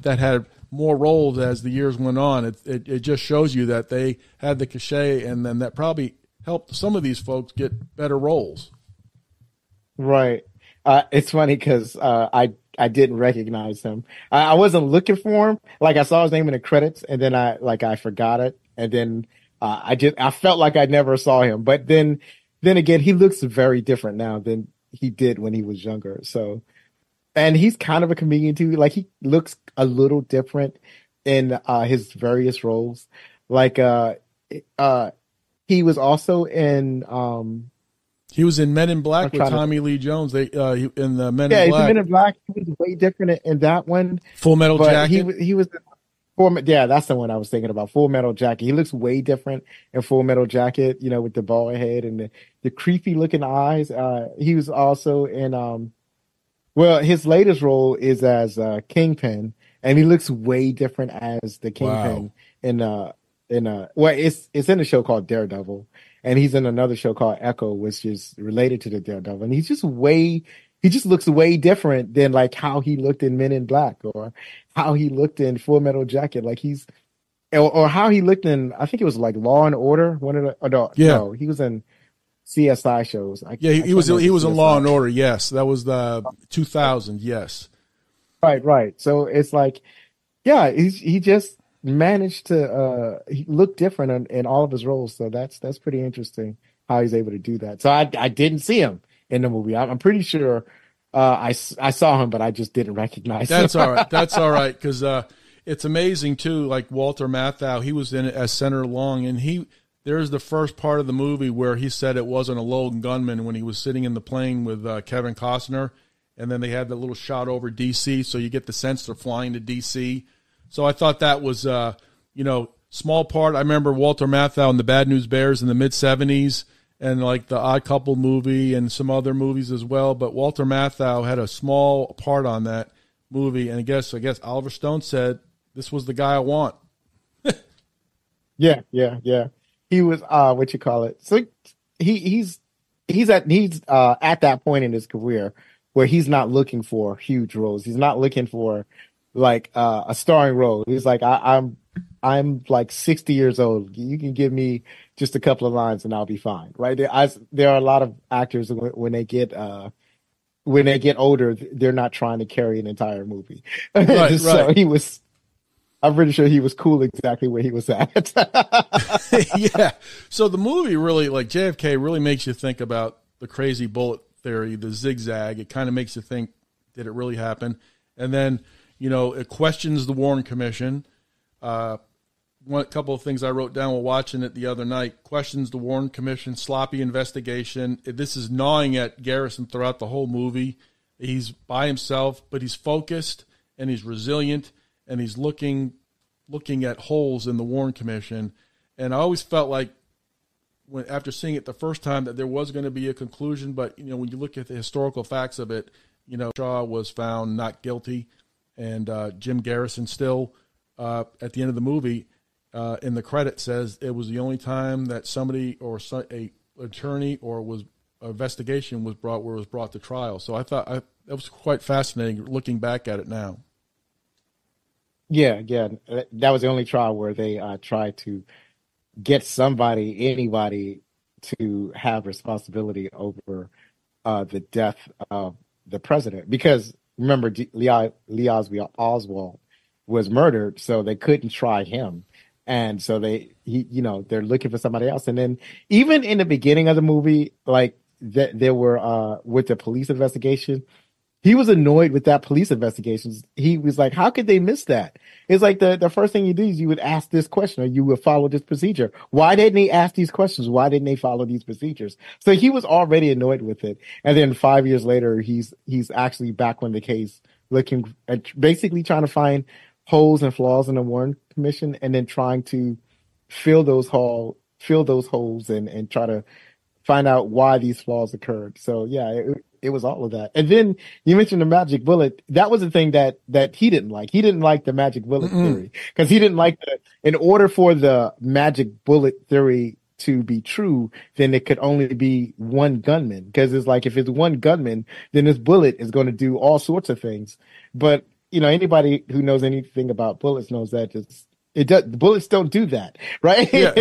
that had more roles as the years went on. It just shows you that they had the cachet, and then that probably helped some of these folks get better roles. Right. It's funny because I didn't recognize him. I wasn't looking for him. Like, I saw his name in the credits, and then I forgot it, and then I felt like I never saw him. But then again, he looks very different now than he did when he was younger. So, and he's kind of a comedian too. Like, he looks a little different in his various roles. Like, he was also in. He was in Men in Black with Tommy Lee Jones. They in the Men in Black. Yeah, he's in Men in Black. He was way different in that one. Full Metal Jacket. He was. Yeah, that's the one I was thinking about. Full Metal Jacket. He looks way different in Full Metal Jacket. With the bald head and the creepy looking eyes. He was also in. Well, his latest role is as Kingpin, and he looks way different as the Kingpin well, it's in a show called Daredevil, and he's in another show called Echo, which is related to the Daredevil, and he just looks way different than like how he looked in Men in Black or how he looked in Full Metal Jacket, like or how he looked in, I think it was like Law and Order. No, he was in CSI shows. He was in Law and Order. Yes, that was the 2000. Yes, right. So it's like, yeah, he just managed to look different in all of his roles. So that's pretty interesting how he's able to do that. So I didn't see him in the movie. I'm pretty sure I saw him, but I just didn't recognize him. That's all right. That's all right, because it's amazing too. Like Walter Matthau, he was in it as Senator Long, and there's the first part of the movie where he said it wasn't a lone gunman when he was sitting in the plane with Kevin Costner, and then they had the little shot over D.C., so you get the sense they're flying to D.C. So I thought that was small part. I remember Walter Matthau in the Bad News Bears in the mid-'70s. And like the Odd Couple movie and some other movies as well. But Walter Matthau had a small part on that movie. And I guess Oliver Stone said, this was the guy I want. Yeah. He was, So he's at that point in his career where he's not looking for huge roles. He's not looking for like a starring role. He's like, I'm like 60 years old. You can give me just a couple of lines and I'll be fine, right? There are a lot of actors when they get older, they're not trying to carry an entire movie. Right, so right. I'm pretty sure he was cool exactly where he was at. Yeah. So the movie really, like JFK, really makes you think about the crazy bullet theory, the zigzag. It kind of makes you think, did it really happen? And then, it questions the Warren Commission. One couple of things I wrote down while watching it the other night. Questions the Warren Commission, sloppy investigation. This is gnawing at Garrison throughout the whole movie. He's by himself, but he's focused and he's resilient and he's looking at holes in the Warren Commission. And I always felt like after seeing it the first time that there was going to be a conclusion, but when you look at the historical facts of it, Shaw was found not guilty, and Jim Garrison still. At the end of the movie, in the credit says it was the only time that somebody or a attorney or was investigation was brought where it was brought to trial. So I thought that was quite fascinating looking back at it now. Yeah, yeah. That was the only trial where they tried to get anybody to have responsibility over the death of the president. Because remember, Lee Oswald was murdered, so they couldn't try him. And so they're looking for somebody else. And then even in the beginning of the movie, like there were with the police investigation, he was annoyed with that police investigations. He was like, how could they miss that? It's like the first thing you do is you would ask this question or you would follow this procedure. Why didn't they ask these questions? Why didn't they follow these procedures? So he was already annoyed with it. And then 5 years later, he's actually back on the case, looking at basically trying to find holes and flaws in the Warren Commission, and then trying to fill those holes and try to find out why these flaws occurred. So yeah, it was all of that. And then you mentioned the magic bullet. That was the thing that he didn't like. He didn't like the magic bullet theory because he didn't like that. In order for the magic bullet theory to be true, then it could only be one gunman. Because it's like, if it's one gunman, then this bullet is going to do all sorts of things. But anybody who knows anything about bullets knows that bullets don't do that, right? Yeah.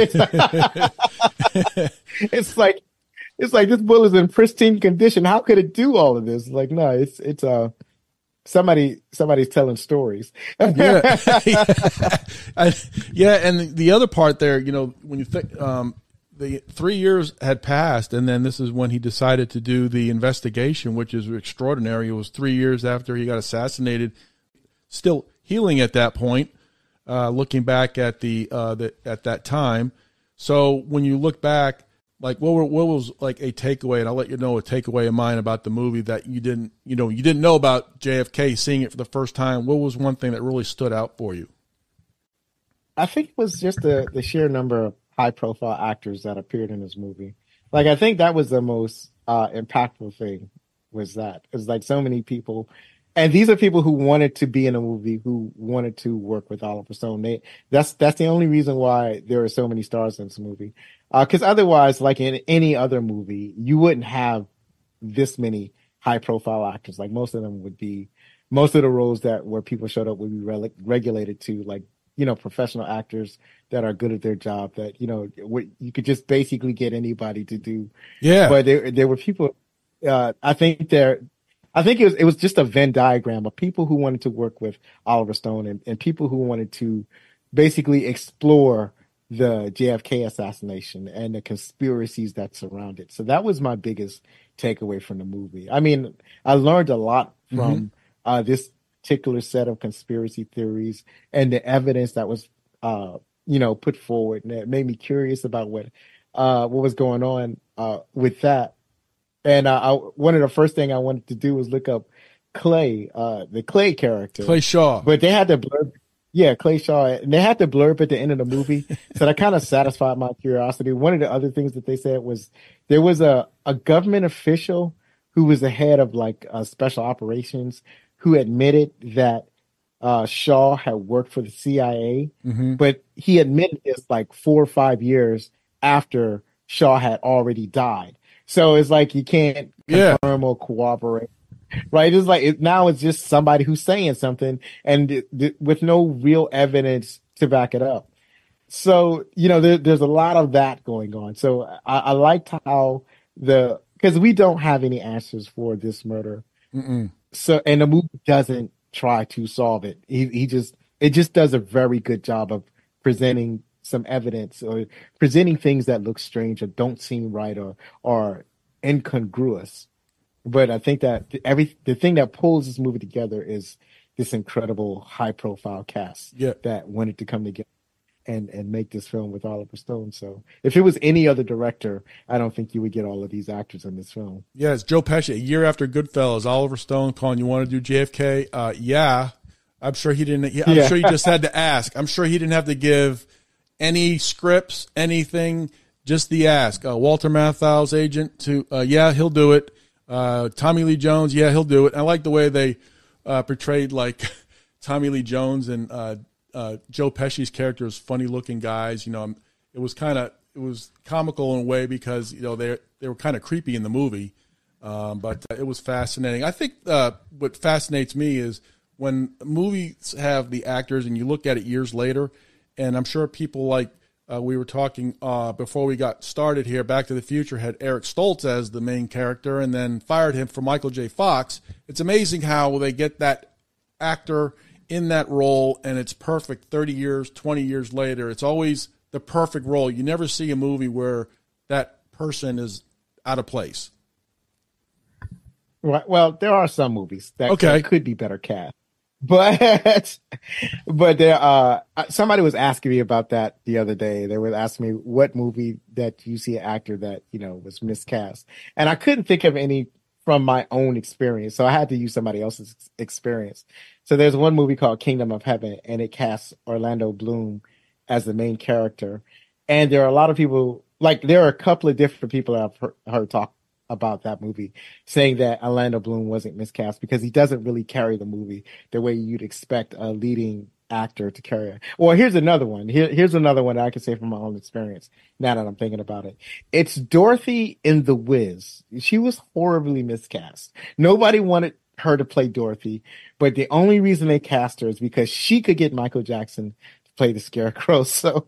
It's like this bullet's in pristine condition. How could it do all of this? Like, no, it's somebody's telling stories. Yeah. Yeah. And the other part there, when you think, the 3 years had passed, and then this is when he decided to do the investigation, which is extraordinary. It was 3 years after he got assassinated, still healing at that point, looking back at at that time. So when you look back, like what was like a takeaway, and I'll let you know a takeaway of mine about the movie that you didn't know about JFK, seeing it for the first time. What was one thing that really stood out for you? I think it was just the sheer number of high-profile actors that appeared in this movie. Like, I think that was the most impactful thing, was that it's like so many people, and these are people who wanted to be in a movie, who wanted to work with Oliver Stone. That's the only reason why there are so many stars in this movie. Because otherwise, like in any other movie, you wouldn't have this many high-profile actors. Like, most of the roles where people showed up would be regulated to, like, professional actors that are good at their job, that, you could just basically get anybody to do. Yeah. But there were people, I think it was just a Venn diagram of people who wanted to work with Oliver Stone and people who wanted to basically explore the JFK assassination and the conspiracies that surround it. So that was my biggest takeaway from the movie. I mean, I learned a lot from this particular set of conspiracy theories and the evidence that was, put forward, and it made me curious about what was going on with that. And one of the first thing I wanted to do was look up Clay, the Clay character, Clay Shaw. But they had the blurb, Clay Shaw, and they had the blurb at the end of the movie, so that kind of satisfied my curiosity. One of the other things that they said was there was a government official who was the head of like special operations, who admitted that Shaw had worked for the CIA, but he admitted this like 4 or 5 years after Shaw had already died. So it's like you can't confirm or corroborate, right? It's like now it's just somebody who's saying something and with no real evidence to back it up. So, there's a lot of that going on. So I liked how because we don't have any answers for this murder. So, and the movie doesn't try to solve it. It just does a very good job of presenting some evidence or presenting things that look strange or don't seem right or incongruous. But I think that the thing that pulls this movie together is this incredible high profile cast that wanted to come together and make this film with Oliver Stone. So if it was any other director, I don't think you would get all of these actors in this film. Yeah, it's Joe Pesci. A year after Goodfellas, Oliver Stone calling, you want to do JFK? Yeah. I'm sure he didn't. I'm sure he just had to ask. I'm sure he didn't have to give any scripts, anything, just the ask. Walter Matthau's agent to, he'll do it. Tommy Lee Jones, he'll do it. I like the way they portrayed like Tommy Lee Jones and Joe Pesci's character as funny looking guys. It was comical in a way because they were kind of creepy in the movie, but it was fascinating. I think what fascinates me is when movies have the actors and you look at it years later, and I'm sure people like we were talking before we got started here, Back to the Future had Eric Stoltz as the main character and then fired him for Michael J. Fox. It's amazing how they get that actor in that role and it's perfect 30 years, 20 years later. It's always the perfect role. You never see a movie where that person is out of place. Right. Well, there are some movies that could be better cast. But there somebody was asking me about that the other day. They were asking me what movie that you see an actor that, was miscast. And I couldn't think of any from my own experience. So I had to use somebody else's experience. So there's one movie called Kingdom of Heaven, and it casts Orlando Bloom as the main character. And there are a lot of people, like there are a couple of different people that I've heard talk about that movie saying that Orlando Bloom wasn't miscast because he doesn't really carry the movie the way you'd expect a leading actor to carry it. Well, here's another one. Here's another one that I can say from my own experience now that I'm thinking about it. It's Dorothy in The Wiz. She was horribly miscast. Nobody wanted her to play Dorothy, but the only reason they cast her is because she could get Michael Jackson to play the Scarecrow. So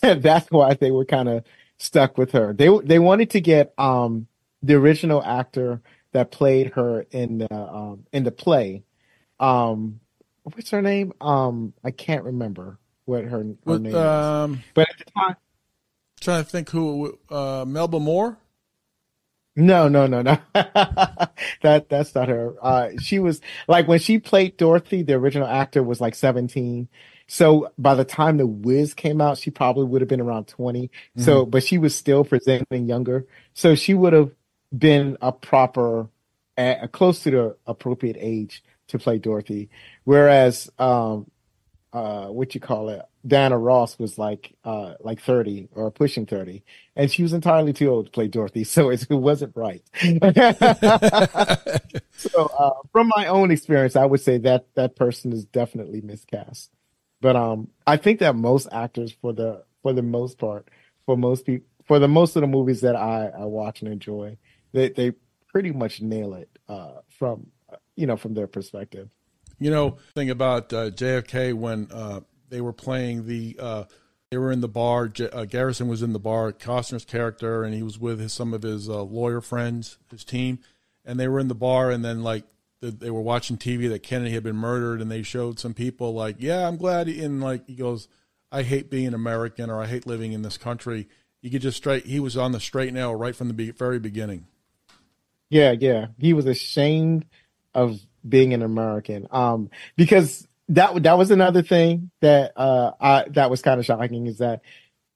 that's why they were kind of stuck with her. They wanted to get the original actor that played her in the play. What's her name? I can't remember what her name is. But at the time, trying to think who Melba Moore. No. That's not her. She was like when she played Dorothy, the original actor was like 17. So by the time The Wiz came out, she probably would have been around 20. So, but she was still presenting younger. So she would have been a proper, close to the appropriate age to play Dorothy. Whereas, Diana Ross was like 30 or pushing 30, and she was entirely too old to play Dorothy. So it wasn't right. So, from my own experience, I would say that person is definitely miscast. But I think that most actors, for the most part, for most of the movies that I watch and enjoy, they pretty much nail it from their perspective. Thing about JFK when they were playing they were in the bar. Garrison was in the bar, Costner's character, and he was with some of his lawyer friends, his team, and they were in the bar, and then they were watching TV that Kennedy had been murdered, and they showed some people like, yeah, I'm glad. He goes, I hate being American, or I hate living in this country. You could just he was on the straight and narrow right from the very beginning. Yeah. He was ashamed of being an American. Because that was another thing that that was kind of shocking, is that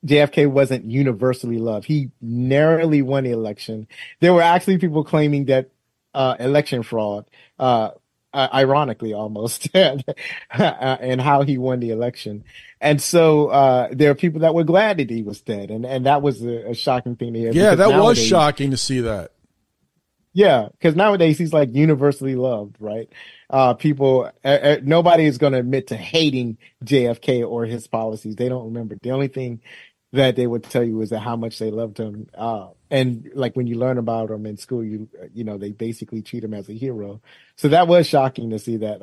JFK wasn't universally loved. He narrowly won the election. There were actually people claiming that election fraud, ironically almost, and how he won the election. And so there are people that were glad that he was dead, and that was a shocking thing to hear. Yeah, that was shocking to see that. Yeah, because nowadays he's like universally loved, right? People, nobody is going to admit to hating JFK or his policies. They don't remember. The only thing that they would tell you is that how much they loved him. And like when you learn about him in school, they basically treat him as a hero. So that was shocking to see that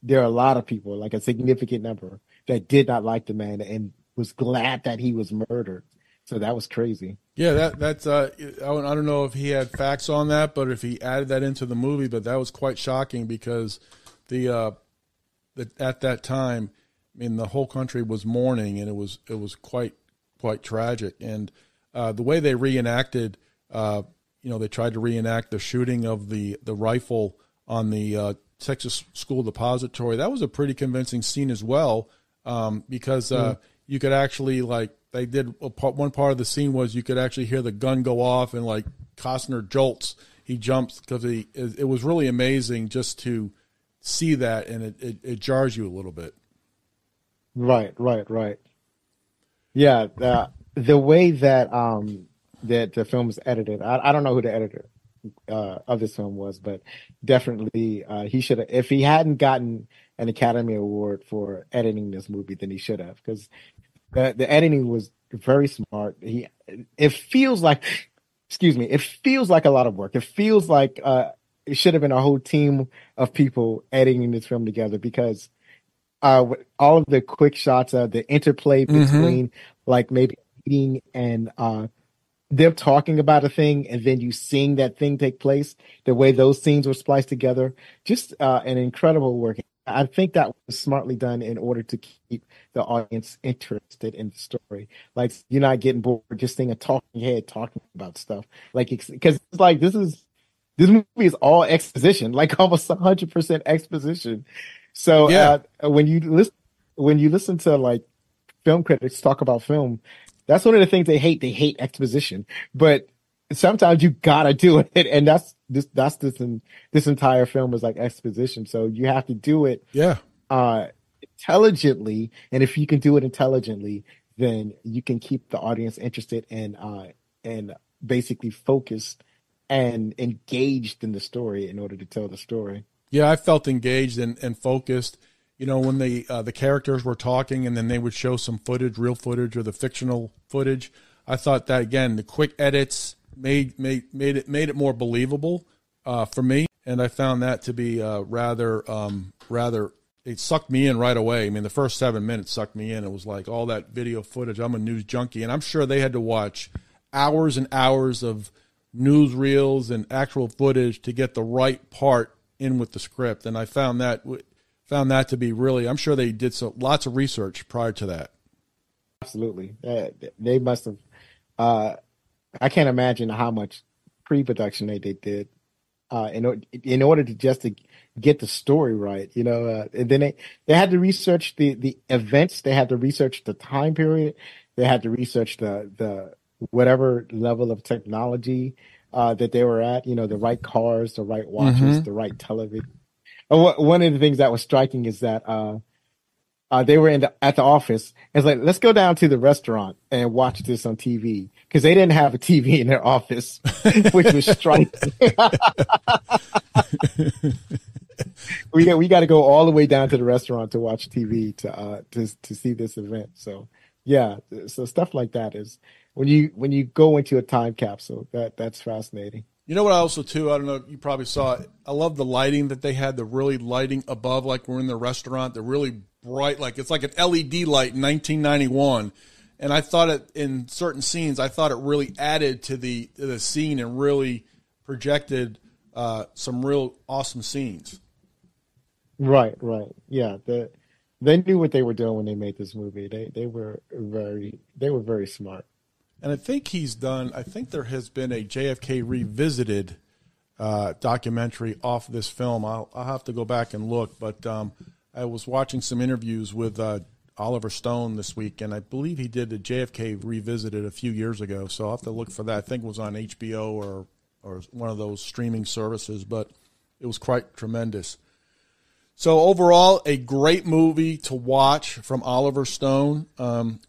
there are a lot of people, like a significant number, that did not like the man and was glad that he was murdered. So that was crazy. Yeah, that's I don't know if he had facts on that, but if he added that into the movie, but that was quite shocking because at that time, I mean, the whole country was mourning, and it was quite tragic. And the way they reenacted, they tried to reenact the shooting of the rifle on the Texas School Depository. That was a pretty convincing scene as well, because you could actually they did one part of the scene was you could actually hear the gun go off, and like Costner jolts, he jumps because it was really amazing just to see that, and it jars you a little bit. Right. Yeah, the way that that the film was edited, I don't know who the editor of this film was, but definitely he should have. If he hadn't gotten an Academy Award for editing this movie, then he should have, because the editing was very smart. It feels like, excuse me, it feels like a lot of work. It feels like it should have been a whole team of people editing this film together, because with all of the quick shots, the interplay between like maybe eating and them talking about a thing, and then you seeing that thing take place, the way those scenes were spliced together, just an incredible work. I think that was smartly done in order to keep the audience interested in the story. Like, you're not getting bored just seeing a talking head talking about stuff. Like, because it's like this movie is all exposition, like almost 100% exposition. So when you listen to like film critics talk about film, that's one of the things they hate. They hate exposition, but sometimes you gotta do it, and this entire film is like exposition. So you have to do it, intelligently, and if you can do it intelligently, then you can keep the audience interested and basically focused and engaged in the story in order to tell the story. Yeah, I felt engaged and focused. You know, when the characters were talking and then they would show some footage, real footage or the fictional footage, I thought that, again, the quick edits made it more believable for me, and I found that to be rather it sucked me in right away. I mean, the first 7 minutes sucked me in. It was like all that video footage. I'm a news junkie, and I'm sure they had to watch hours and hours of newsreels and actual footage to get the right part in with the script, and I found that to be really, I'm sure they did lots of research prior to that. Absolutely. They must have, I can't imagine how much pre-production they did in order to just to get the story right, you know, and then they had to research the events, they had to research the time period, they had to research the whatever level of technology that they were at, you know, the right cars, the right watches, the right television. One of the things that was striking is that they were at the office. It's like, let's go down to the restaurant and watch this on TV, because they didn't have a TV in their office, which was striking. We got to go all the way down to the restaurant to watch TV to see this event. So yeah, so stuff like that is when you go into a time capsule, that's fascinating. You know what? Also, too, I don't know if you probably saw it. I love the lighting that they had. The really lighting above, like we're in the restaurant. The really bright, like it's like an LED light in 1991. And I thought it in certain scenes. I thought it really added to the scene and really projected some real awesome scenes. Right. Yeah, they knew what they were doing when they made this movie. They were very smart. And I think there has been a JFK Revisited documentary off this film. I'll have to go back and look, but I was watching some interviews with Oliver Stone this week, and I believe he did a JFK Revisited a few years ago, so I'll have to look for that. I think it was on HBO or one of those streaming services, but it was quite tremendous. So overall, a great movie to watch from Oliver Stone.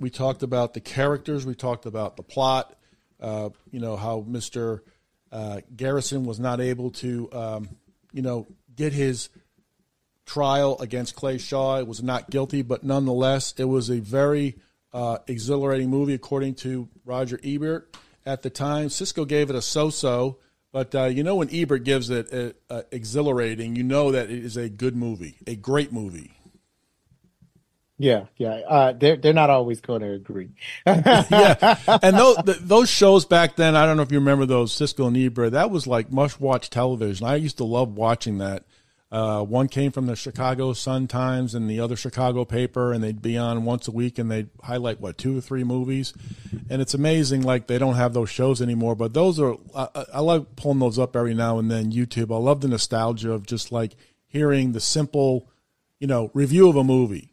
We talked about the characters. We talked about the plot, how Mr. Garrison was not able to, get his trial against Clay Shaw. It was not guilty, but nonetheless, it was a very exhilarating movie, according to Roger Ebert at the time. Cisco gave it a so-so. But when Ebert gives it exhilarating, you know that it is a good movie, a great movie. Yeah. They're not always going to agree. Yeah, and those shows back then, I don't know if you remember those, Siskel and Ebert. That was like must-watch television. I used to love watching that. One came from the Chicago Sun-Times and the other Chicago paper, and they'd be on once a week, and they'd highlight, 2 or 3 movies. And it's amazing, like, they don't have those shows anymore. But those are, I like pulling those up every now and then, YouTube. I love the nostalgia of just, like, hearing the simple, review of a movie.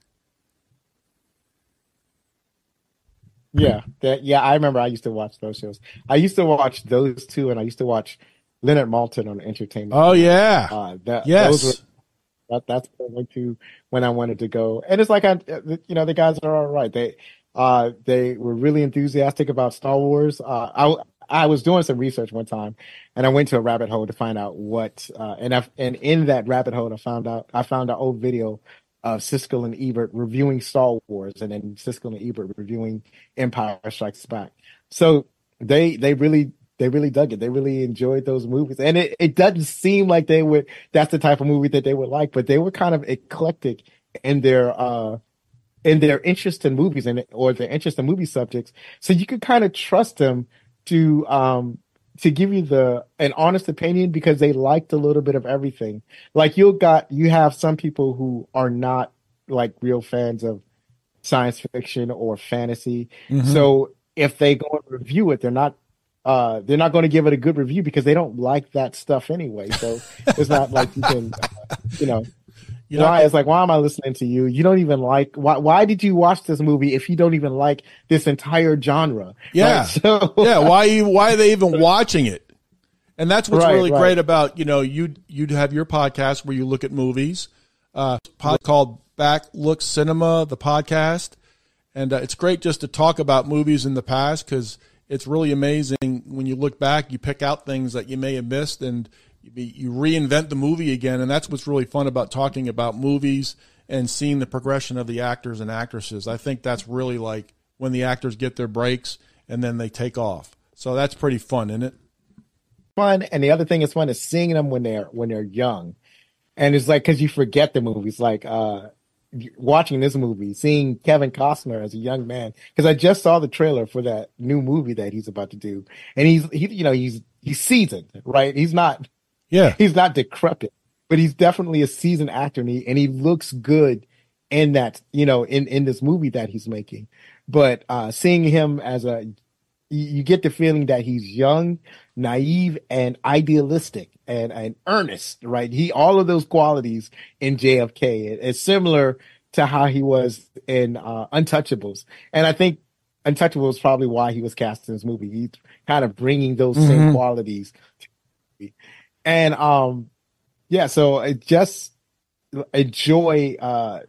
Yeah, I remember I used to watch those shows. I used to watch those two, and I used to watch Leonard Maltin on Entertainment. Oh yeah, yes. That's what I went to when I wanted to go, and it's like the guys are all right. They were really enthusiastic about Star Wars. I was doing some research one time, and I went to a rabbit hole to find out what. And in that rabbit hole, I found an old video of Siskel and Ebert reviewing Star Wars, and then Siskel and Ebert reviewing Empire Strikes Back. So they really dug it. They really enjoyed those movies, and it doesn't seem like that's the type of movie that they would like, but they were kind of eclectic in their interest in movies or their interest in movie subjects. So you could kind of trust them to give you an honest opinion, because they liked a little bit of everything. Like you have some people who are not like real fans of science fiction or fantasy. Mm-hmm. So if they go and review it, they're not going to give it a good review because they don't like that stuff anyway. So it's not like you can, it's like, why am I listening to you? You don't even like, why did you watch this movie if you don't even like this entire genre? Yeah. Right? So, yeah. Why are they even watching it? And that's what's really great about, you'd have your podcast where you look at movies, called Back Look Cinema, the podcast. And it's great just to talk about movies in the past, because it's really amazing when you look back, you pick out things that you may have missed, and you reinvent the movie again. And that's what's really fun about talking about movies and seeing the progression of the actors and actresses. I think that's really like when the actors get their breaks and then they take off. So that's pretty fun, isn't it? Fun. And the other thing is fun is seeing them when they're young. And it's like, because you forget the movies, like watching this movie, seeing Kevin Costner as a young man, because I just saw the trailer for that new movie that he's about to do, and he's seasoned, right? He's not decrepit, but he's definitely a seasoned actor, and he looks good in that, in this movie that he's making. But seeing him you get the feeling that he's young, naive, and idealistic, and earnest, right? All of those qualities in JFK. It's similar to how he was in Untouchables. And I think Untouchables is probably why he was cast in this movie. He's kind of bringing those same qualities to the movie. And so I just enjoy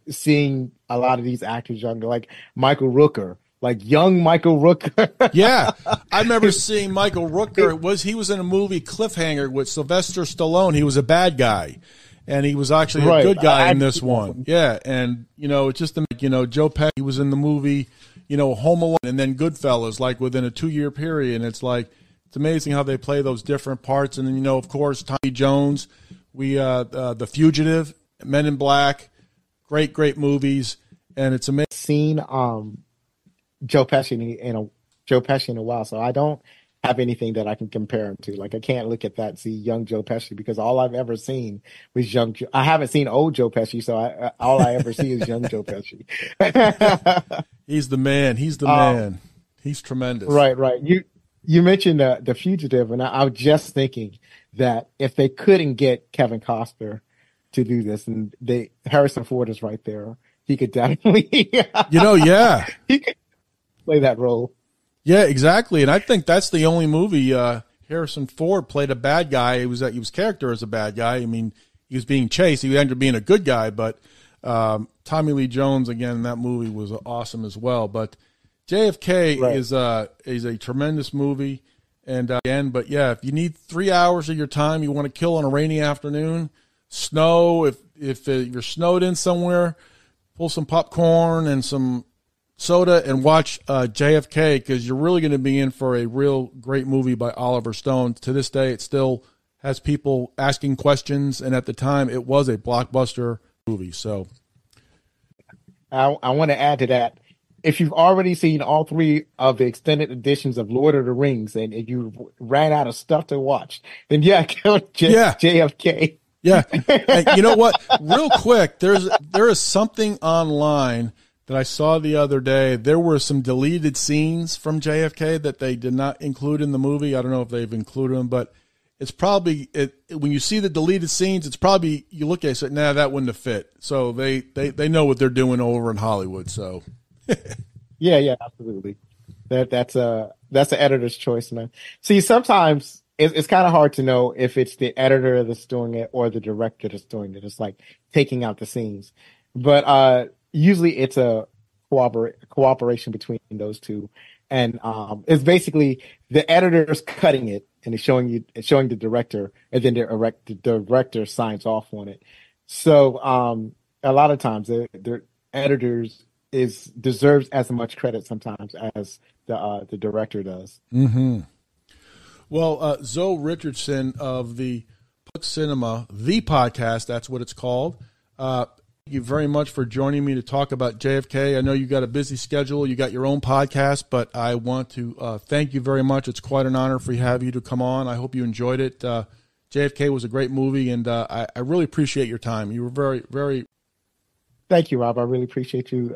seeing a lot of these actors younger, like Michael Rooker. Like young Michael Rooker. Yeah. I remember seeing Michael Rooker. He was in a movie Cliffhanger with Sylvester Stallone. He was a bad guy, and he was actually a good guy in this one. Yeah. And, it's just, Joe Pesci, he was in the movie, Home Alone, and then Goodfellas, like within a 2-year period. And it's like, it's amazing how they play those different parts. And then, of course, Tommy Jones, The Fugitive, Men in Black, great movies. And it's amazing. Seen, Joe Pesci in a while, so I don't have anything that I can compare him to. Like, I can't look at that and see young Joe Pesci, because all I've ever seen was young. I haven't seen old Joe Pesci, so all I ever see is young Joe Pesci. He's the man. He's the man. He's tremendous. Right. You mentioned The Fugitive, and I was just thinking that if they couldn't get Kevin Costner to do this, and Harrison Ford is right there, he could definitely. Yeah. He could play that role. Yeah, exactly. And I think that's the only movie Harrison Ford played a bad guy. He was character as a bad guy. I mean, he was being chased. He ended up being a good guy, but Tommy Lee Jones, again, that movie was awesome as well. But JFK is a tremendous movie. And but yeah, if you need 3 hours of your time, you want to kill on a rainy afternoon, snow, if you're snowed in somewhere, pull some popcorn and some soda and watch JFK, because you're really going to be in for a real great movie by Oliver Stone. To this day, it still has people asking questions, and at the time, it was a blockbuster movie. So I want to add to that. If you've already seen all 3 of the extended editions of Lord of the Rings and you ran out of stuff to watch, then JFK. Yeah. And you know what? Real quick, there is something online that I saw the other day. There were some deleted scenes from JFK that they did not include in the movie. I don't know if they've included them, but it's probably when you see the deleted scenes, it's probably, you look at it and say, nah, that wouldn't have fit. So they know what they're doing over in Hollywood. So yeah, absolutely. That's an editor's choice, man. See, sometimes it's kind of hard to know if it's the editor that's doing it or the director that's doing it. It's like taking out the scenes, but usually it's a cooperation between those two, and it's basically the editor's cutting it and it's showing the director, and then the director signs off on it. So a lot of times their editors is deserves as much credit sometimes as the director does. Mm-hmm. Well, Zoe Richardson of the Book Cinema, the podcast, that's what it's called. Thank you very much for joining me to talk about JFK. I know you got a busy schedule. You got your own podcast, but I want to thank you very much. It's quite an honor for have you to come on. I hope you enjoyed it. JFK was a great movie, and I really appreciate your time. You were very, very... Thank you, Rob. I really appreciate you